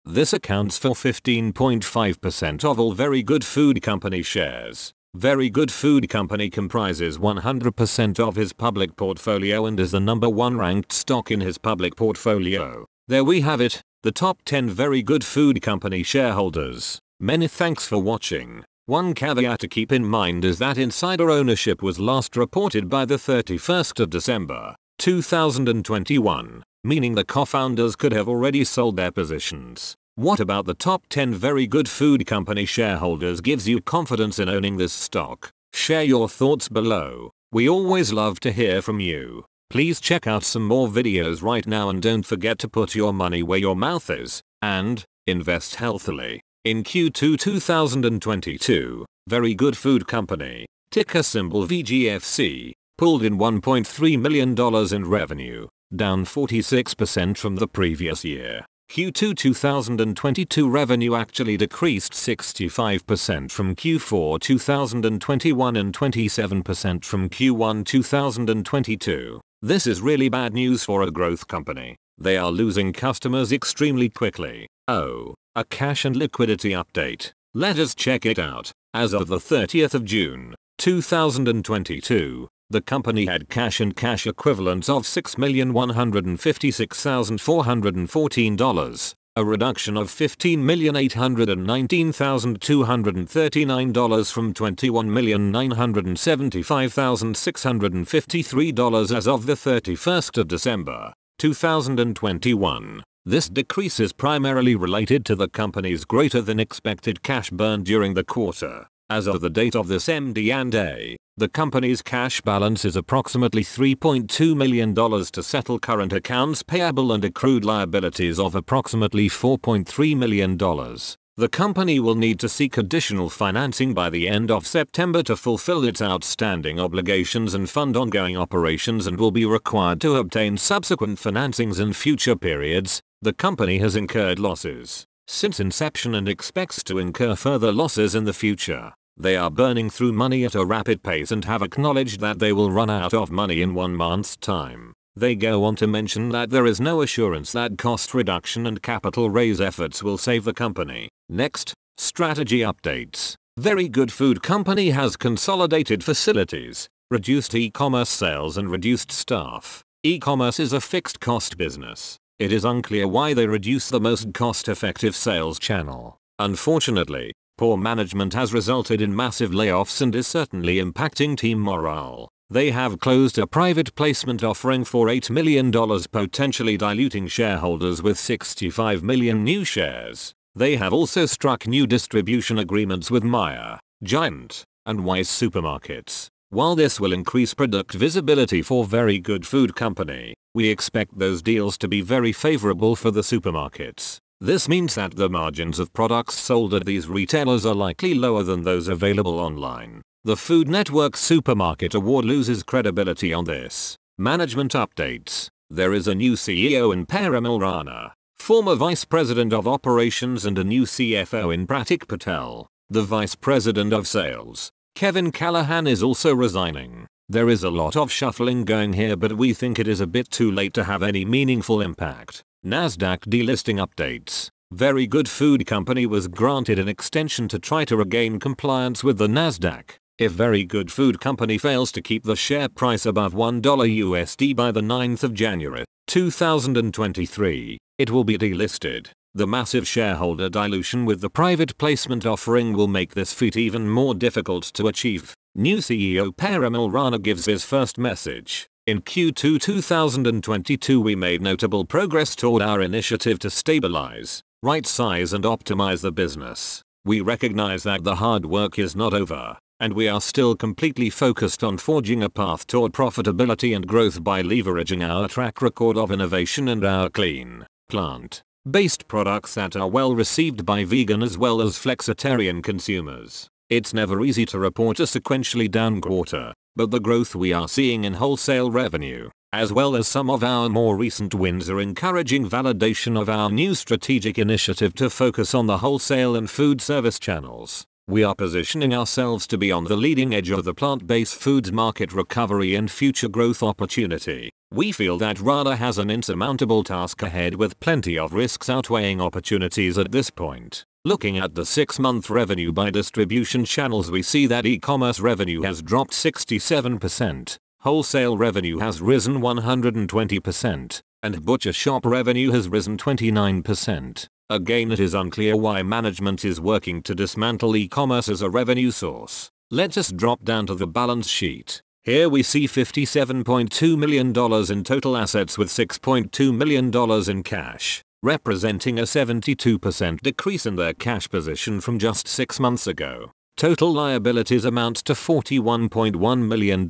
This accounts for 15.5% of all Very Good Food Company shares. Very Good Food Company comprises 100% of his public portfolio and is the number 1 ranked stock in his public portfolio. There we have it, the top 10 Very Good Food Company shareholders. Many thanks for watching. One caveat to keep in mind is that insider ownership was last reported by the 31st of December, 2021, meaning the co-founders could have already sold their positions. What about the top 10 Very Good Food Company shareholders gives you confidence in owning this stock? Share your thoughts below. We always love to hear from you. Please check out some more videos right now and don't forget to put your money where your mouth is, and invest healthily. In Q2 2022, Very Good Food Company, ticker symbol VGFC, pulled in $1.3 million in revenue, down 46% from the previous year. Q2 2022 revenue actually decreased 65% from Q4 2021 and 27% from Q1 2022. This is really bad news for a growth company. They are losing customers extremely quickly. Oh, a cash and liquidity update. Let us check it out. As of the 30th of June, 2022, the company had cash and cash equivalents of $6,156,414, a reduction of $15,819,239 from $21,975,653 as of the 31st of December, 2021. This decrease is primarily related to the company's greater than expected cash burn during the quarter. As of the date of this MD&A, the company's cash balance is approximately $3.2 million to settle current accounts payable and accrued liabilities of approximately $4.3 million. The company will need to seek additional financing by the end of September to fulfill its outstanding obligations and fund ongoing operations and will be required to obtain subsequent financings in future periods. The company has incurred losses since inception and expects to incur further losses in the future. They are burning through money at a rapid pace and have acknowledged that they will run out of money in 1 month's time. They go on to mention that there is no assurance that cost reduction and capital raise efforts will save the company. Next, strategy updates. Very Good Food Company has consolidated facilities, reduced e-commerce sales and reduced staff. E-commerce is a fixed cost business. It is unclear why they reduce the most cost-effective sales channel. Unfortunately, poor management has resulted in massive layoffs and is certainly impacting team morale. They have closed a private placement offering for $8 million, potentially diluting shareholders with 65 million new shares. They have also struck new distribution agreements with Meijer, Giant, and Wise supermarkets. While this will increase product visibility for Very Good Food Company, we expect those deals to be very favorable for the supermarkets. This means that the margins of products sold at these retailers are likely lower than those available online. The Food Network Supermarket Award loses credibility on this. Management updates. There is a new CEO in Parimal Rana, former Vice President of Operations, and a new CFO in Pratik Patel. The Vice President of Sales, Kevin Callahan, is also resigning. There is a lot of shuffling going here, but we think it is a bit too late to have any meaningful impact. Nasdaq delisting updates. Very Good Food Company was granted an extension to try to regain compliance with the Nasdaq. If Very Good Food Company fails to keep the share price above $1 USD by the 9th of January, 2023, it will be delisted. The massive shareholder dilution with the private placement offering will make this feat even more difficult to achieve. New CEO Parimal Rana gives his first message. In Q2 2022 we made notable progress toward our initiative to stabilize, right-size and optimize the business. We recognize that the hard work is not over, and we are still completely focused on forging a path toward profitability and growth by leveraging our track record of innovation and our clean, plant-based products that are well received by vegan as well as flexitarian consumers. It's never easy to report a sequentially down quarter, but the growth we are seeing in wholesale revenue, as well as some of our more recent wins, are encouraging validation of our new strategic initiative to focus on the wholesale and food service channels. We are positioning ourselves to be on the leading edge of the plant-based foods market recovery and future growth opportunity. We feel that Rana has an insurmountable task ahead with plenty of risks outweighing opportunities at this point. Looking at the 6-month revenue by distribution channels, we see that e-commerce revenue has dropped 67%, wholesale revenue has risen 120%, and butcher shop revenue has risen 29%. Again, it is unclear why management is working to dismantle e-commerce as a revenue source. Let us drop down to the balance sheet. Here we see $57.2 million in total assets with $6.2 million in cash, representing a 72% decrease in their cash position from just 6 months ago. Total liabilities amount to $41.1 million.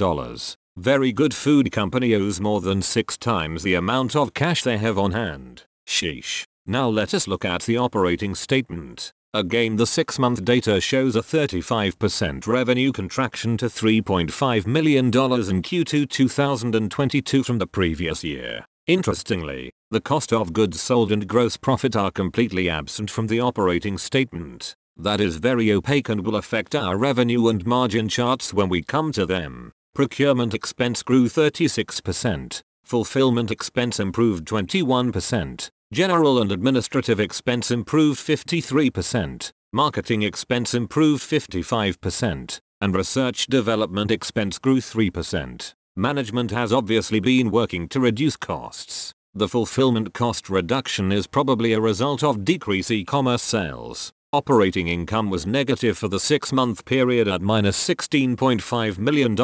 Very Good Food Company owes more than 6 times the amount of cash they have on hand. Sheesh. Now let us look at the operating statement. Again, the 6-month data shows a 35% revenue contraction to $3.5 million in Q2 2022 from the previous year. Interestingly, the cost of goods sold and gross profit are completely absent from the operating statement. That is very opaque and will affect our revenue and margin charts when we come to them. Procurement expense grew 36%. Fulfillment expense improved 21%. General and administrative expense improved 53%, marketing expense improved 55%, and research development expense grew 3%. Management has obviously been working to reduce costs. The fulfillment cost reduction is probably a result of decreased e-commerce sales. Operating income was negative for the 6-month period at -$16.5 million,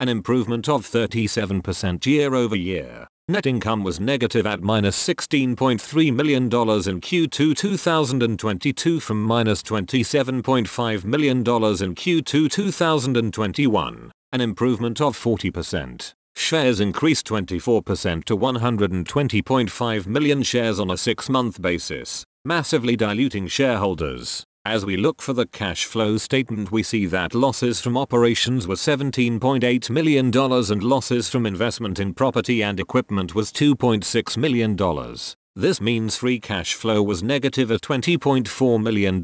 an improvement of 37% year over year. Net income was negative at -$16.3 million in Q2 2022 from -$27.5 million in Q2 2021, an improvement of 40%. Shares increased 24% to 120.5 million shares on a 6-month basis, massively diluting shareholders. As we look for the cash flow statement, we see that losses from operations were $17.8 million and losses from investment in property and equipment was $2.6 million. This means free cash flow was negative at $20.4 million.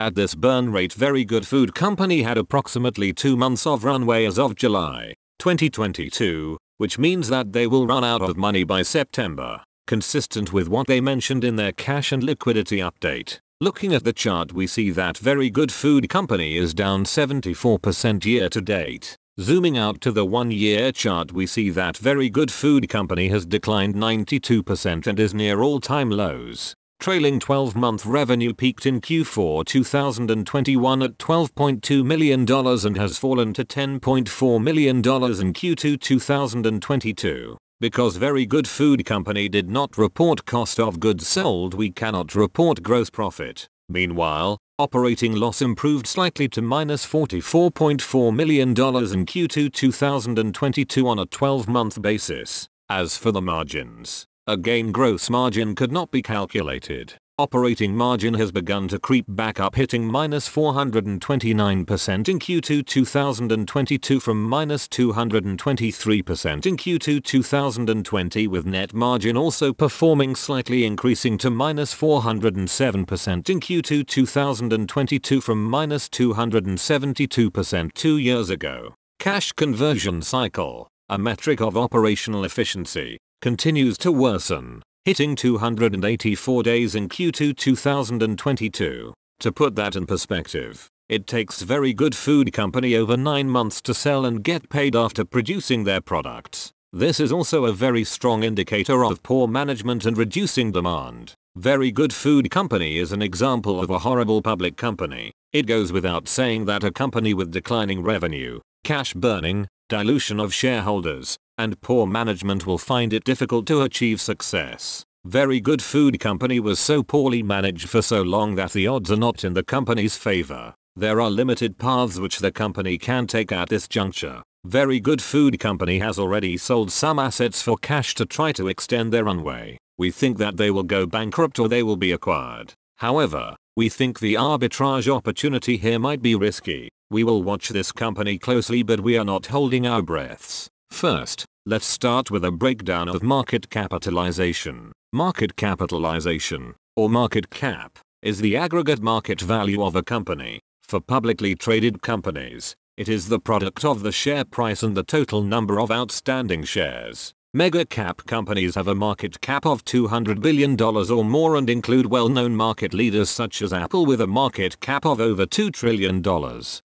At this burn rate, Very Good Food Company had approximately 2 months of runway as of July 2022, which means that they will run out of money by September, consistent with what they mentioned in their cash and liquidity update. Looking at the chart, we see that Very Good Food Company is down 74% year to date. Zooming out to the 1-year chart, we see that Very Good Food Company has declined 92% and is near all-time lows. Trailing 12-month revenue peaked in Q4 2021 at $12.2 million and has fallen to $10.4 million in Q2 2022. Because Very Good Food Company did not report cost of goods sold, we cannot report gross profit. Meanwhile, operating loss improved slightly to minus $44.4 million in Q2 2022 on a 12-month basis. As for the margins, again gross margin could not be calculated. Operating margin has begun to creep back up, hitting minus 429% in Q2 2022 from minus 223% in Q2 2020, with net margin also performing slightly, increasing to minus 407% in Q2 2022 from minus 272% 2 years ago. Cash conversion cycle, a metric of operational efficiency, continues to worsen, hitting 284 days in Q2 2022. To put that in perspective, it takes Very Good Food Company over 9 months to sell and get paid after producing their products. This is also a very strong indicator of poor management and reducing demand. Very Good Food Company is an example of a horrible public company. It goes without saying that a company with declining revenue, cash burning, dilution of shareholders, and poor management will find it difficult to achieve success. Very Good Food Company was so poorly managed for so long that the odds are not in the company's favor. There are limited paths which the company can take at this juncture. Very Good Food Company has already sold some assets for cash to try to extend their runway. We think that they will go bankrupt or they will be acquired. However, we think the arbitrage opportunity here might be risky. We will watch this company closely, but we are not holding our breaths. First, let's start with a breakdown of market capitalization. Market capitalization, or market cap, is the aggregate market value of a company. For publicly traded companies, it is the product of the share price and the total number of outstanding shares. Mega cap companies have a market cap of $200 billion or more and include well-known market leaders such as Apple with a market cap of over $2 trillion.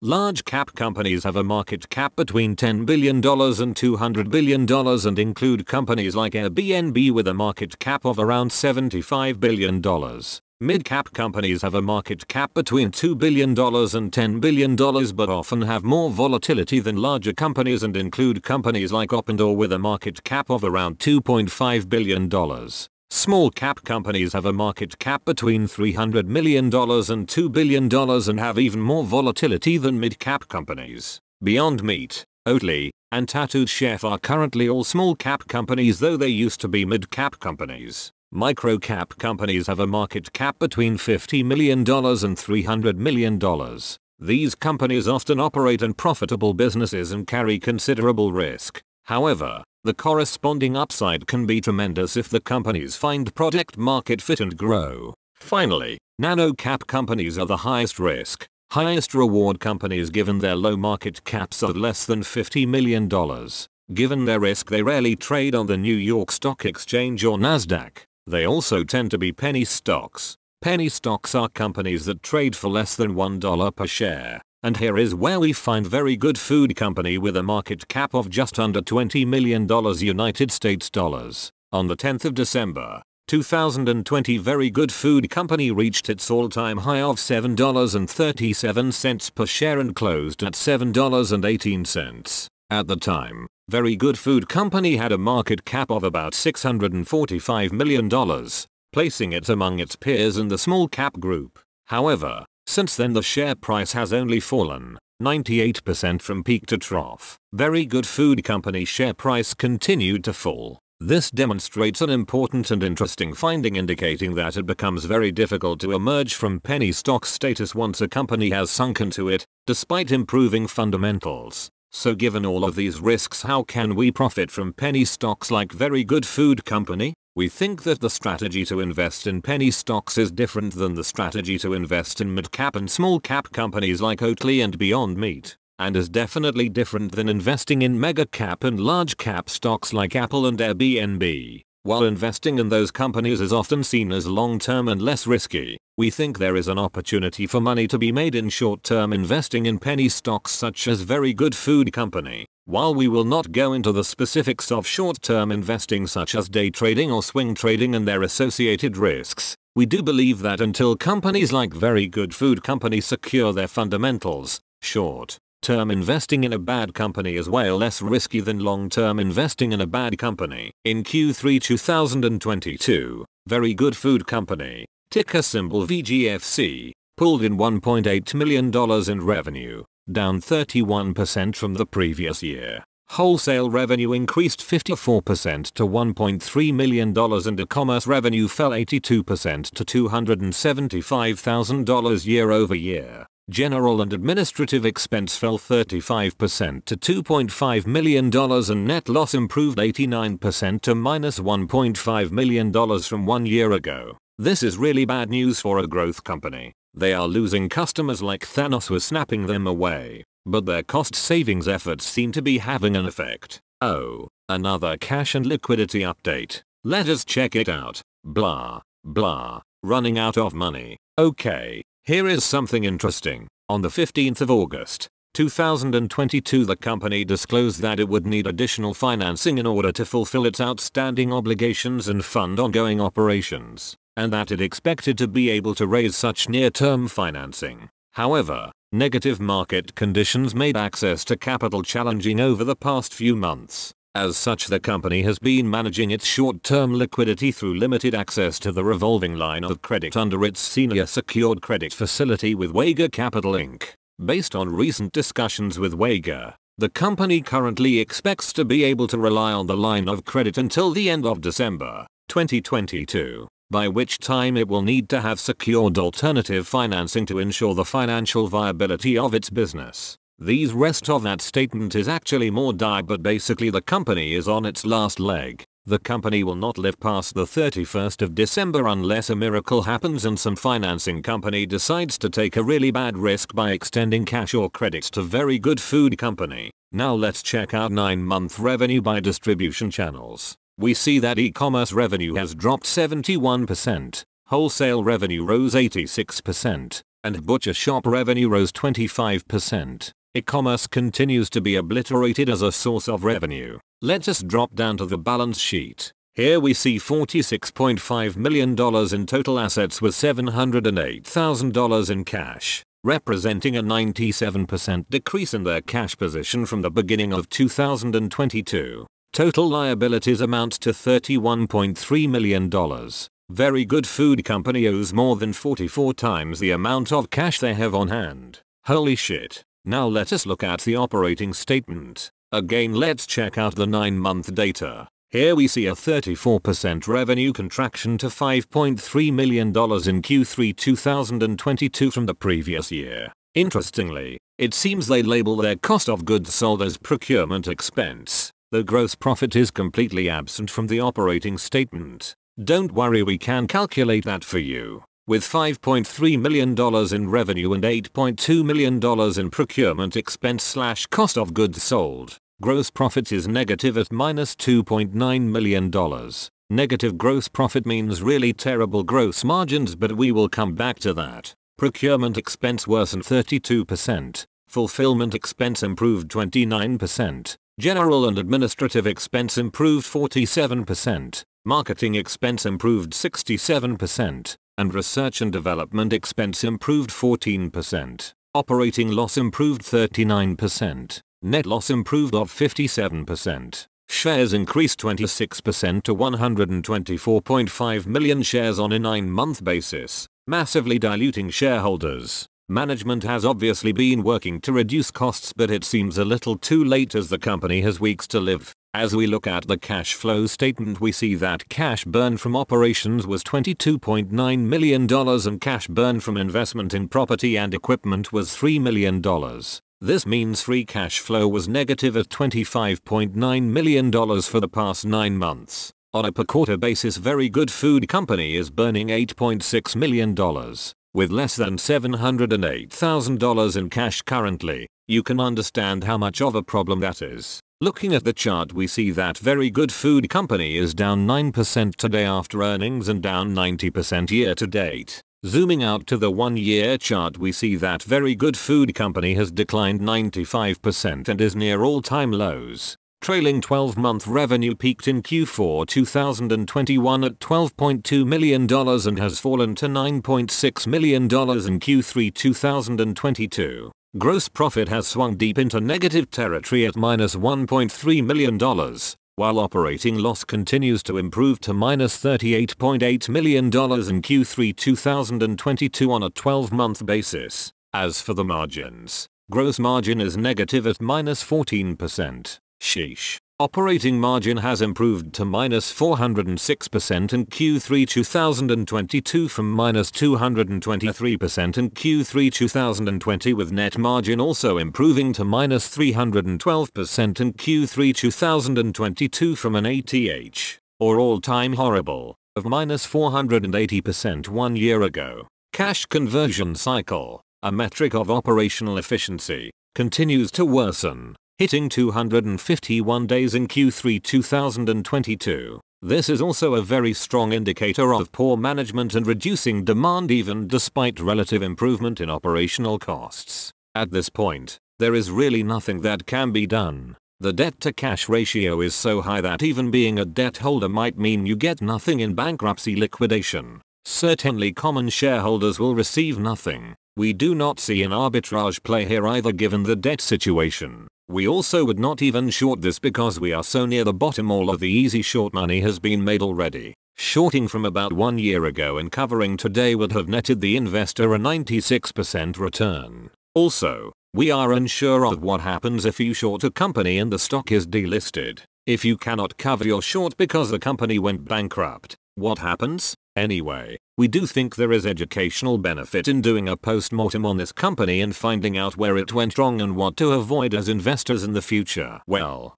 Large cap companies have a market cap between $10 billion and $200 billion and include companies like Airbnb with a market cap of around $75 billion. Mid-cap companies have a market cap between $2 billion and $10 billion but often have more volatility than larger companies and include companies like Opendoor with a market cap of around $2.5 billion. Small cap companies have a market cap between $300 million and $2 billion and have even more volatility than mid-cap companies. Beyond Meat, Oatly, and Tattooed Chef are currently all small cap companies, though they used to be mid-cap companies. Micro-cap companies have a market cap between $50 million and $300 million. These companies often operate in profitable businesses and carry considerable risk. However, the corresponding upside can be tremendous if the companies find product market fit and grow. Finally, nano-cap companies are the highest risk, highest reward companies given their low market caps of less than $50 million. Given their risk, they rarely trade on the New York Stock Exchange or Nasdaq. They also tend to be penny stocks. Penny stocks are companies that trade for less than $1 per share. And here is where we find Very Good Food Company with a market cap of just under $20 million United States dollars. On the 10th of December, 2020, Very Good Food Company reached its all-time high of $7.37 per share and closed at $7.18. At the time, Very Good Food Company had a market cap of about $645 million, placing it among its peers in the small cap group. However, since then the share price has only fallen 98% from peak to trough. Very Good Food Company share price continued to fall. This demonstrates an important and interesting finding, indicating that it becomes very difficult to emerge from penny stock status once a company has sunk into it, despite improving fundamentals. So given all of these risks, how can we profit from penny stocks like Very Good Food Company? We think that the strategy to invest in penny stocks is different than the strategy to invest in mid-cap and small-cap companies like Oatly and Beyond Meat, and is definitely different than investing in mega-cap and large-cap stocks like Apple and Airbnb. While investing in those companies is often seen as long-term and less risky, we think there is an opportunity for money to be made in short-term investing in penny stocks such as Very Good Food Company. While we will not go into the specifics of short-term investing such as day trading or swing trading and their associated risks, we do believe that until companies like Very Good Food Company secure their fundamentals, short-term investing in a bad company is way less risky than long-term investing in a bad company. In Q3 2022, Very Good Food Company ticker symbol VGFC, pulled in $1.8 million in revenue, down 31% from the previous year. Wholesale revenue increased 54% to $1.3 million and e-commerce revenue fell 82% to $275,000 year over year. General and administrative expense fell 35% to $2.5 million and net loss improved 89% to minus $1.5 million from 1 year ago. This is really bad news for a growth company. They are losing customers like Thanos was snapping them away, but their cost savings efforts seem to be having an effect. Oh, another cash and liquidity update. Let us check it out. Blah, blah, running out of money. Okay. Here is something interesting. On the 15th of August, 2022, the company disclosed that it would need additional financing in order to fulfill its outstanding obligations and fund ongoing operations, and that it expected to be able to raise such near-term financing. However, negative market conditions made access to capital challenging over the past few months. As such, the company has been managing its short-term liquidity through limited access to the revolving line of credit under its senior secured credit facility with Wager Capital Inc. Based on recent discussions with Wager, the company currently expects to be able to rely on the line of credit until the end of December 2022, by which time it will need to have secured alternative financing to ensure the financial viability of its business. The rest of that statement is actually more dire, but basically the company is on its last leg. The company will not live past the 31st of December unless a miracle happens and some financing company decides to take a really bad risk by extending cash or credits to Very Good Food Company. Now let's check out 9-month revenue by distribution channels. We see that e-commerce revenue has dropped 71%, wholesale revenue rose 86%, and butcher shop revenue rose 25%. E-commerce continues to be obliterated as a source of revenue. Let us drop down to the balance sheet. Here we see $46.5 million in total assets with $708,000 in cash, representing a 97% decrease in their cash position from the beginning of 2022. Total liabilities amount to $31.3 million. Very Good Food Company owes more than 44 times the amount of cash they have on hand. Holy shit. Now let us look at the operating statement. Again, let's check out the 9-month data. Here we see a 34% revenue contraction to $5.3 million in Q3 2022 from the previous year. Interestingly, it seems they label their cost of goods sold as procurement expense. The gross profit is completely absent from the operating statement. Don't worry, we can calculate that for you. With $5.3 million in revenue and $8.2 million in procurement expense / cost of goods sold, gross profit is negative at minus $2.9 million. Negative gross profit means really terrible gross margins, but we will come back to that. Procurement expense worsened 32%, fulfillment expense improved 29%, general and administrative expense improved 47%, marketing expense improved 67%. And research and development expense improved 14%. Operating loss improved 39%. Net loss improved of 57%. Shares increased 26% to 124.5 million shares on a 9-month basis, massively diluting shareholders. Management has obviously been working to reduce costs, but it seems a little too late as the company has weeks to live. As we look at the cash flow statement, we see that cash burn from operations was $22.9 million and cash burn from investment in property and equipment was $3 million. This means free cash flow was negative at $25.9 million for the past 9 months. On a per quarter basis, Very Good Food Company is burning $8.6 million. With less than $708,000 in cash currently, you can understand how much of a problem that is. Looking at the chart, we see that Very Good Food Company is down 9% today after earnings and down 90% year to date. Zooming out to the 1-year chart, we see that Very Good Food Company has declined 95% and is near all-time lows. Trailing 12-month revenue peaked in Q4 2021 at $12.2 million and has fallen to $9.6 million in Q3 2022. Gross profit has swung deep into negative territory at minus $1.3 million. while operating loss continues to improve to -$38.8 million in Q3 2022 on a 12-month basis. As for the margins, gross margin is negative at -14%. Sheesh. Operating margin has improved to -406% in Q3 2022 from -223% in Q3 2020, with net margin also improving to -312% in Q3 2022 from an ATH, or all-time horrible, of -480% 1 year ago. Cash conversion cycle, a metric of operational efficiency, continues to worsen, hitting 251 days in Q3 2022. This is also a very strong indicator of poor management and reducing demand even despite relative improvement in operational costs. At this point, there is really nothing that can be done. The debt-to-cash ratio is so high that even being a debt holder might mean you get nothing in bankruptcy liquidation. Certainly common shareholders will receive nothing. We do not see an arbitrage play here either given the debt situation. We also would not even short this because we are so near the bottom. All of the easy short money has been made already. Shorting from about 1 year ago and covering today would have netted the investor a 96% return. Also, we are unsure of what happens if you short a company and the stock is delisted. If you cannot cover your short because the company went bankrupt, what happens? Anyway, we do think there is educational benefit in doing a post-mortem on this company and finding out where it went wrong and what to avoid as investors in the future. Well,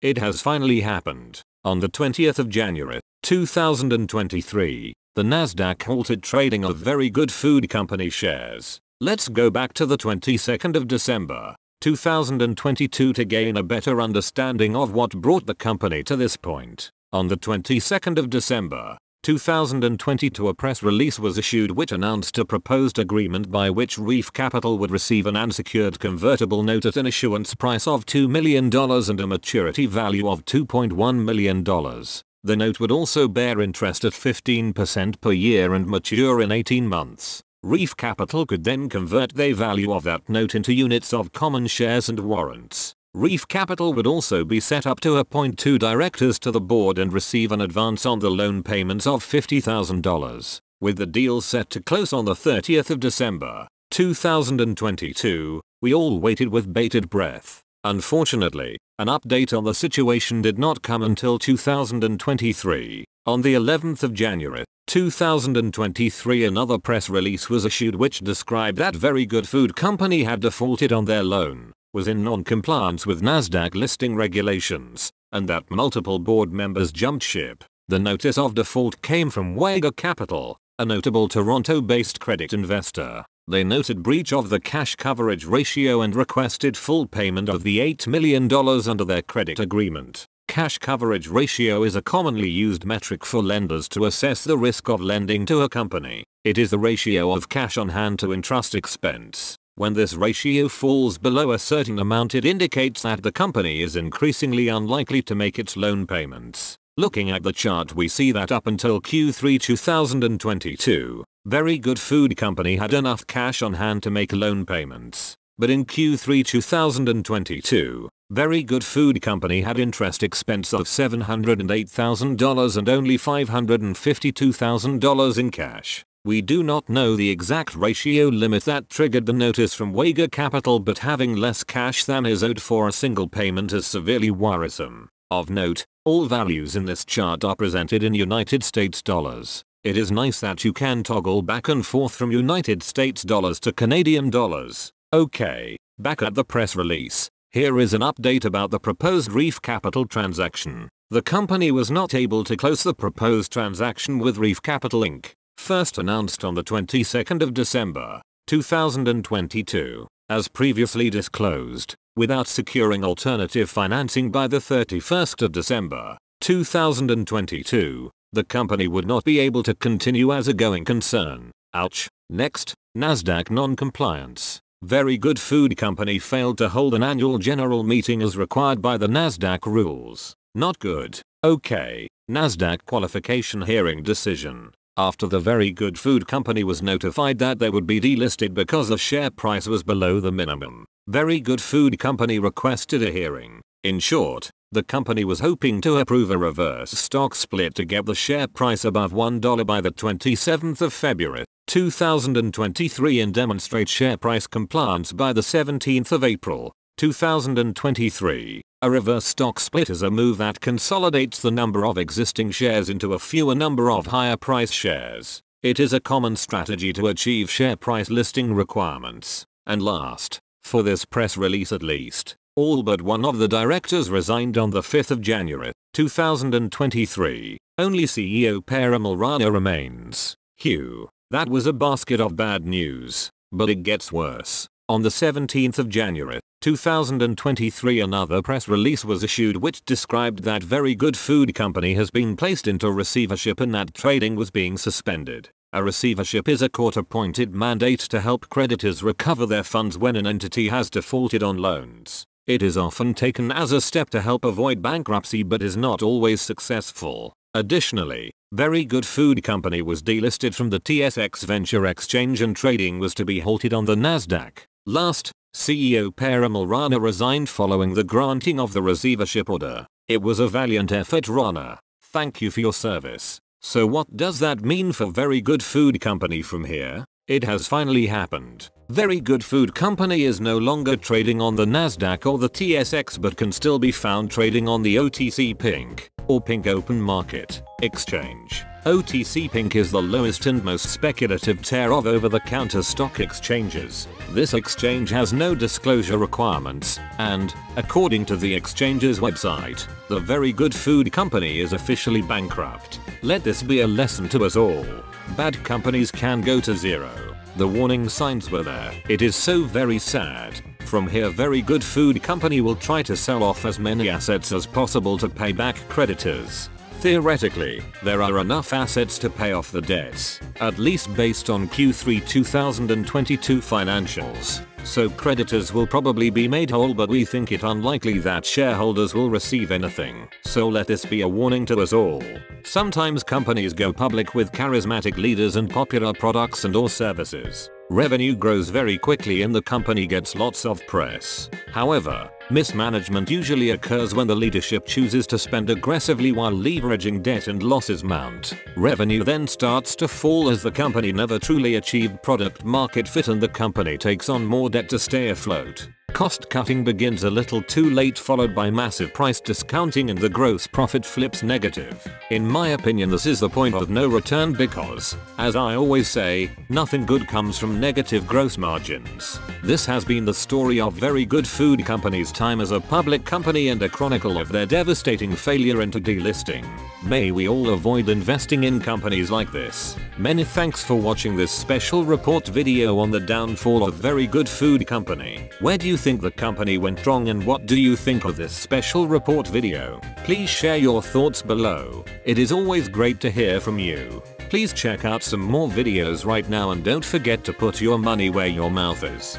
it has finally happened. On the 20th of January, 2023, the Nasdaq halted trading of Very Good Food Company shares. Let's go back to the 22nd of December, 2022 to gain a better understanding of what brought the company to this point. On the 22nd of December, 2022, a press release was issued which announced a proposed agreement by which Reef Capital would receive an unsecured convertible note at an issuance price of $2 million and a maturity value of $2.1 million. The note would also bear interest at 15% per year and mature in 18 months. Reef Capital could then convert the value of that note into units of common shares and warrants. Reef Capital would also be set up to appoint 2 directors to the board and receive an advance on the loan payments of $50,000. With the deal set to close on the 30th of December, 2022, we all waited with bated breath. Unfortunately, an update on the situation did not come until 2023. On the 11th of January, 2023, another press release was issued which described that Very Good Food Company had defaulted on their loan, was in non-compliance with Nasdaq listing regulations, and that multiple board members jumped ship. The notice of default came from Wega Capital, a notable Toronto-based credit investor. They noted breach of the cash coverage ratio and requested full payment of the $8 million under their credit agreement. Cash coverage ratio is a commonly used metric for lenders to assess the risk of lending to a company. It is the ratio of cash on hand to interest expense. When this ratio falls below a certain amount, it indicates that the company is increasingly unlikely to make its loan payments. Looking at the chart, we see that up until Q3 2022, Very Good Food Company had enough cash on hand to make loan payments. But in Q3 2022, Very Good Food Company had interest expense of $708,000 and only $552,000 in cash. We do not know the exact ratio limit that triggered the notice from Wega Capital, but having less cash than is owed for a single payment is severely worrisome. Of note, all values in this chart are presented in United States dollars. It is nice that you can toggle back and forth from United States dollars to Canadian dollars. Okay, back at the press release. Here is an update about the proposed Reef Capital transaction. The company was not able to close the proposed transaction with Reef Capital Inc., first announced on the 22nd of December, 2022, as previously disclosed, without securing alternative financing by the 31st of December, 2022, the company would not be able to continue as a going concern. Ouch. Next, Nasdaq non-compliance. Very Good Food Company failed to hold an annual general meeting as required by the Nasdaq rules. Not good. Okay, Nasdaq qualification hearing decision. After the Very Good Food Company was notified that they would be delisted because the share price was below the minimum, Very Good Food Company requested a hearing. In short, The company was hoping to approve a reverse stock split to get the share price above $1 by the 27th of February, 2023 and demonstrate share price compliance by the 17th of April, 2023. A reverse stock split is a move that consolidates the number of existing shares into a fewer number of higher price shares. It is a common strategy to achieve share price listing requirements. And last, for this press release at least, all but one of the directors resigned on the 5th of January, 2023. Only CEO Parimal Rana remains. Phew, that was a basket of bad news. But it gets worse. On the 17th of January, 2023 another press release was issued which described that Very Good Food Company has been placed into receivership and that trading was being suspended. A receivership is a court-appointed mandate to help creditors recover their funds when an entity has defaulted on loans. It is often taken as a step to help avoid bankruptcy but is not always successful. Additionally, Very Good Food Company was delisted from the TSX Venture Exchange and trading was to be halted on the Nasdaq. Last, CEO Parimal Rana resigned following the granting of the receivership order. It was a valiant effort, Rana. Thank you for your service. So what does that mean for Very Good Food Company from here? It has finally happened. Very Good Food Company is no longer trading on the Nasdaq or the TSX but can still be found trading on the OTC Pink, or Pink Open Market, exchange. OTC Pink is the lowest and most speculative tier of over-the-counter stock exchanges. This exchange has no disclosure requirements, and, according to the exchange's website, the Very Good Food Company is officially bankrupt. Let this be a lesson to us all. Bad companies can go to zero. The warning signs were there. It is so very sad. From here Very Good Food Company will try to sell off as many assets as possible to pay back creditors. Theoretically, there are enough assets to pay off the debts, at least based on Q3 2022 financials. So creditors will probably be made whole but we think it unlikely that shareholders will receive anything. So let this be a warning to us all. Sometimes companies go public with charismatic leaders and popular products and or services. Revenue grows very quickly and the company gets lots of press. However, mismanagement usually occurs when the leadership chooses to spend aggressively while leveraging debt and losses mount. Revenue then starts to fall as the company never truly achieved product market fit and the company takes on more debt to stay afloat. Cost cutting begins a little too late followed by massive price discounting and the gross profit flips negative. In my opinion this is the point of no return because, as I always say, nothing good comes from negative gross margins. This has been the story of Very Good Food Company's time as a public company and a chronicle of their devastating failure into delisting. May we all avoid investing in companies like this. Many thanks for watching this special report video on the downfall of Very Good Food Company. Where do you think the company went wrong and what do you think of this special report video? Please share your thoughts below. It is always great to hear from you. Please check out some more videos right now and don't forget to put your money where your mouth is.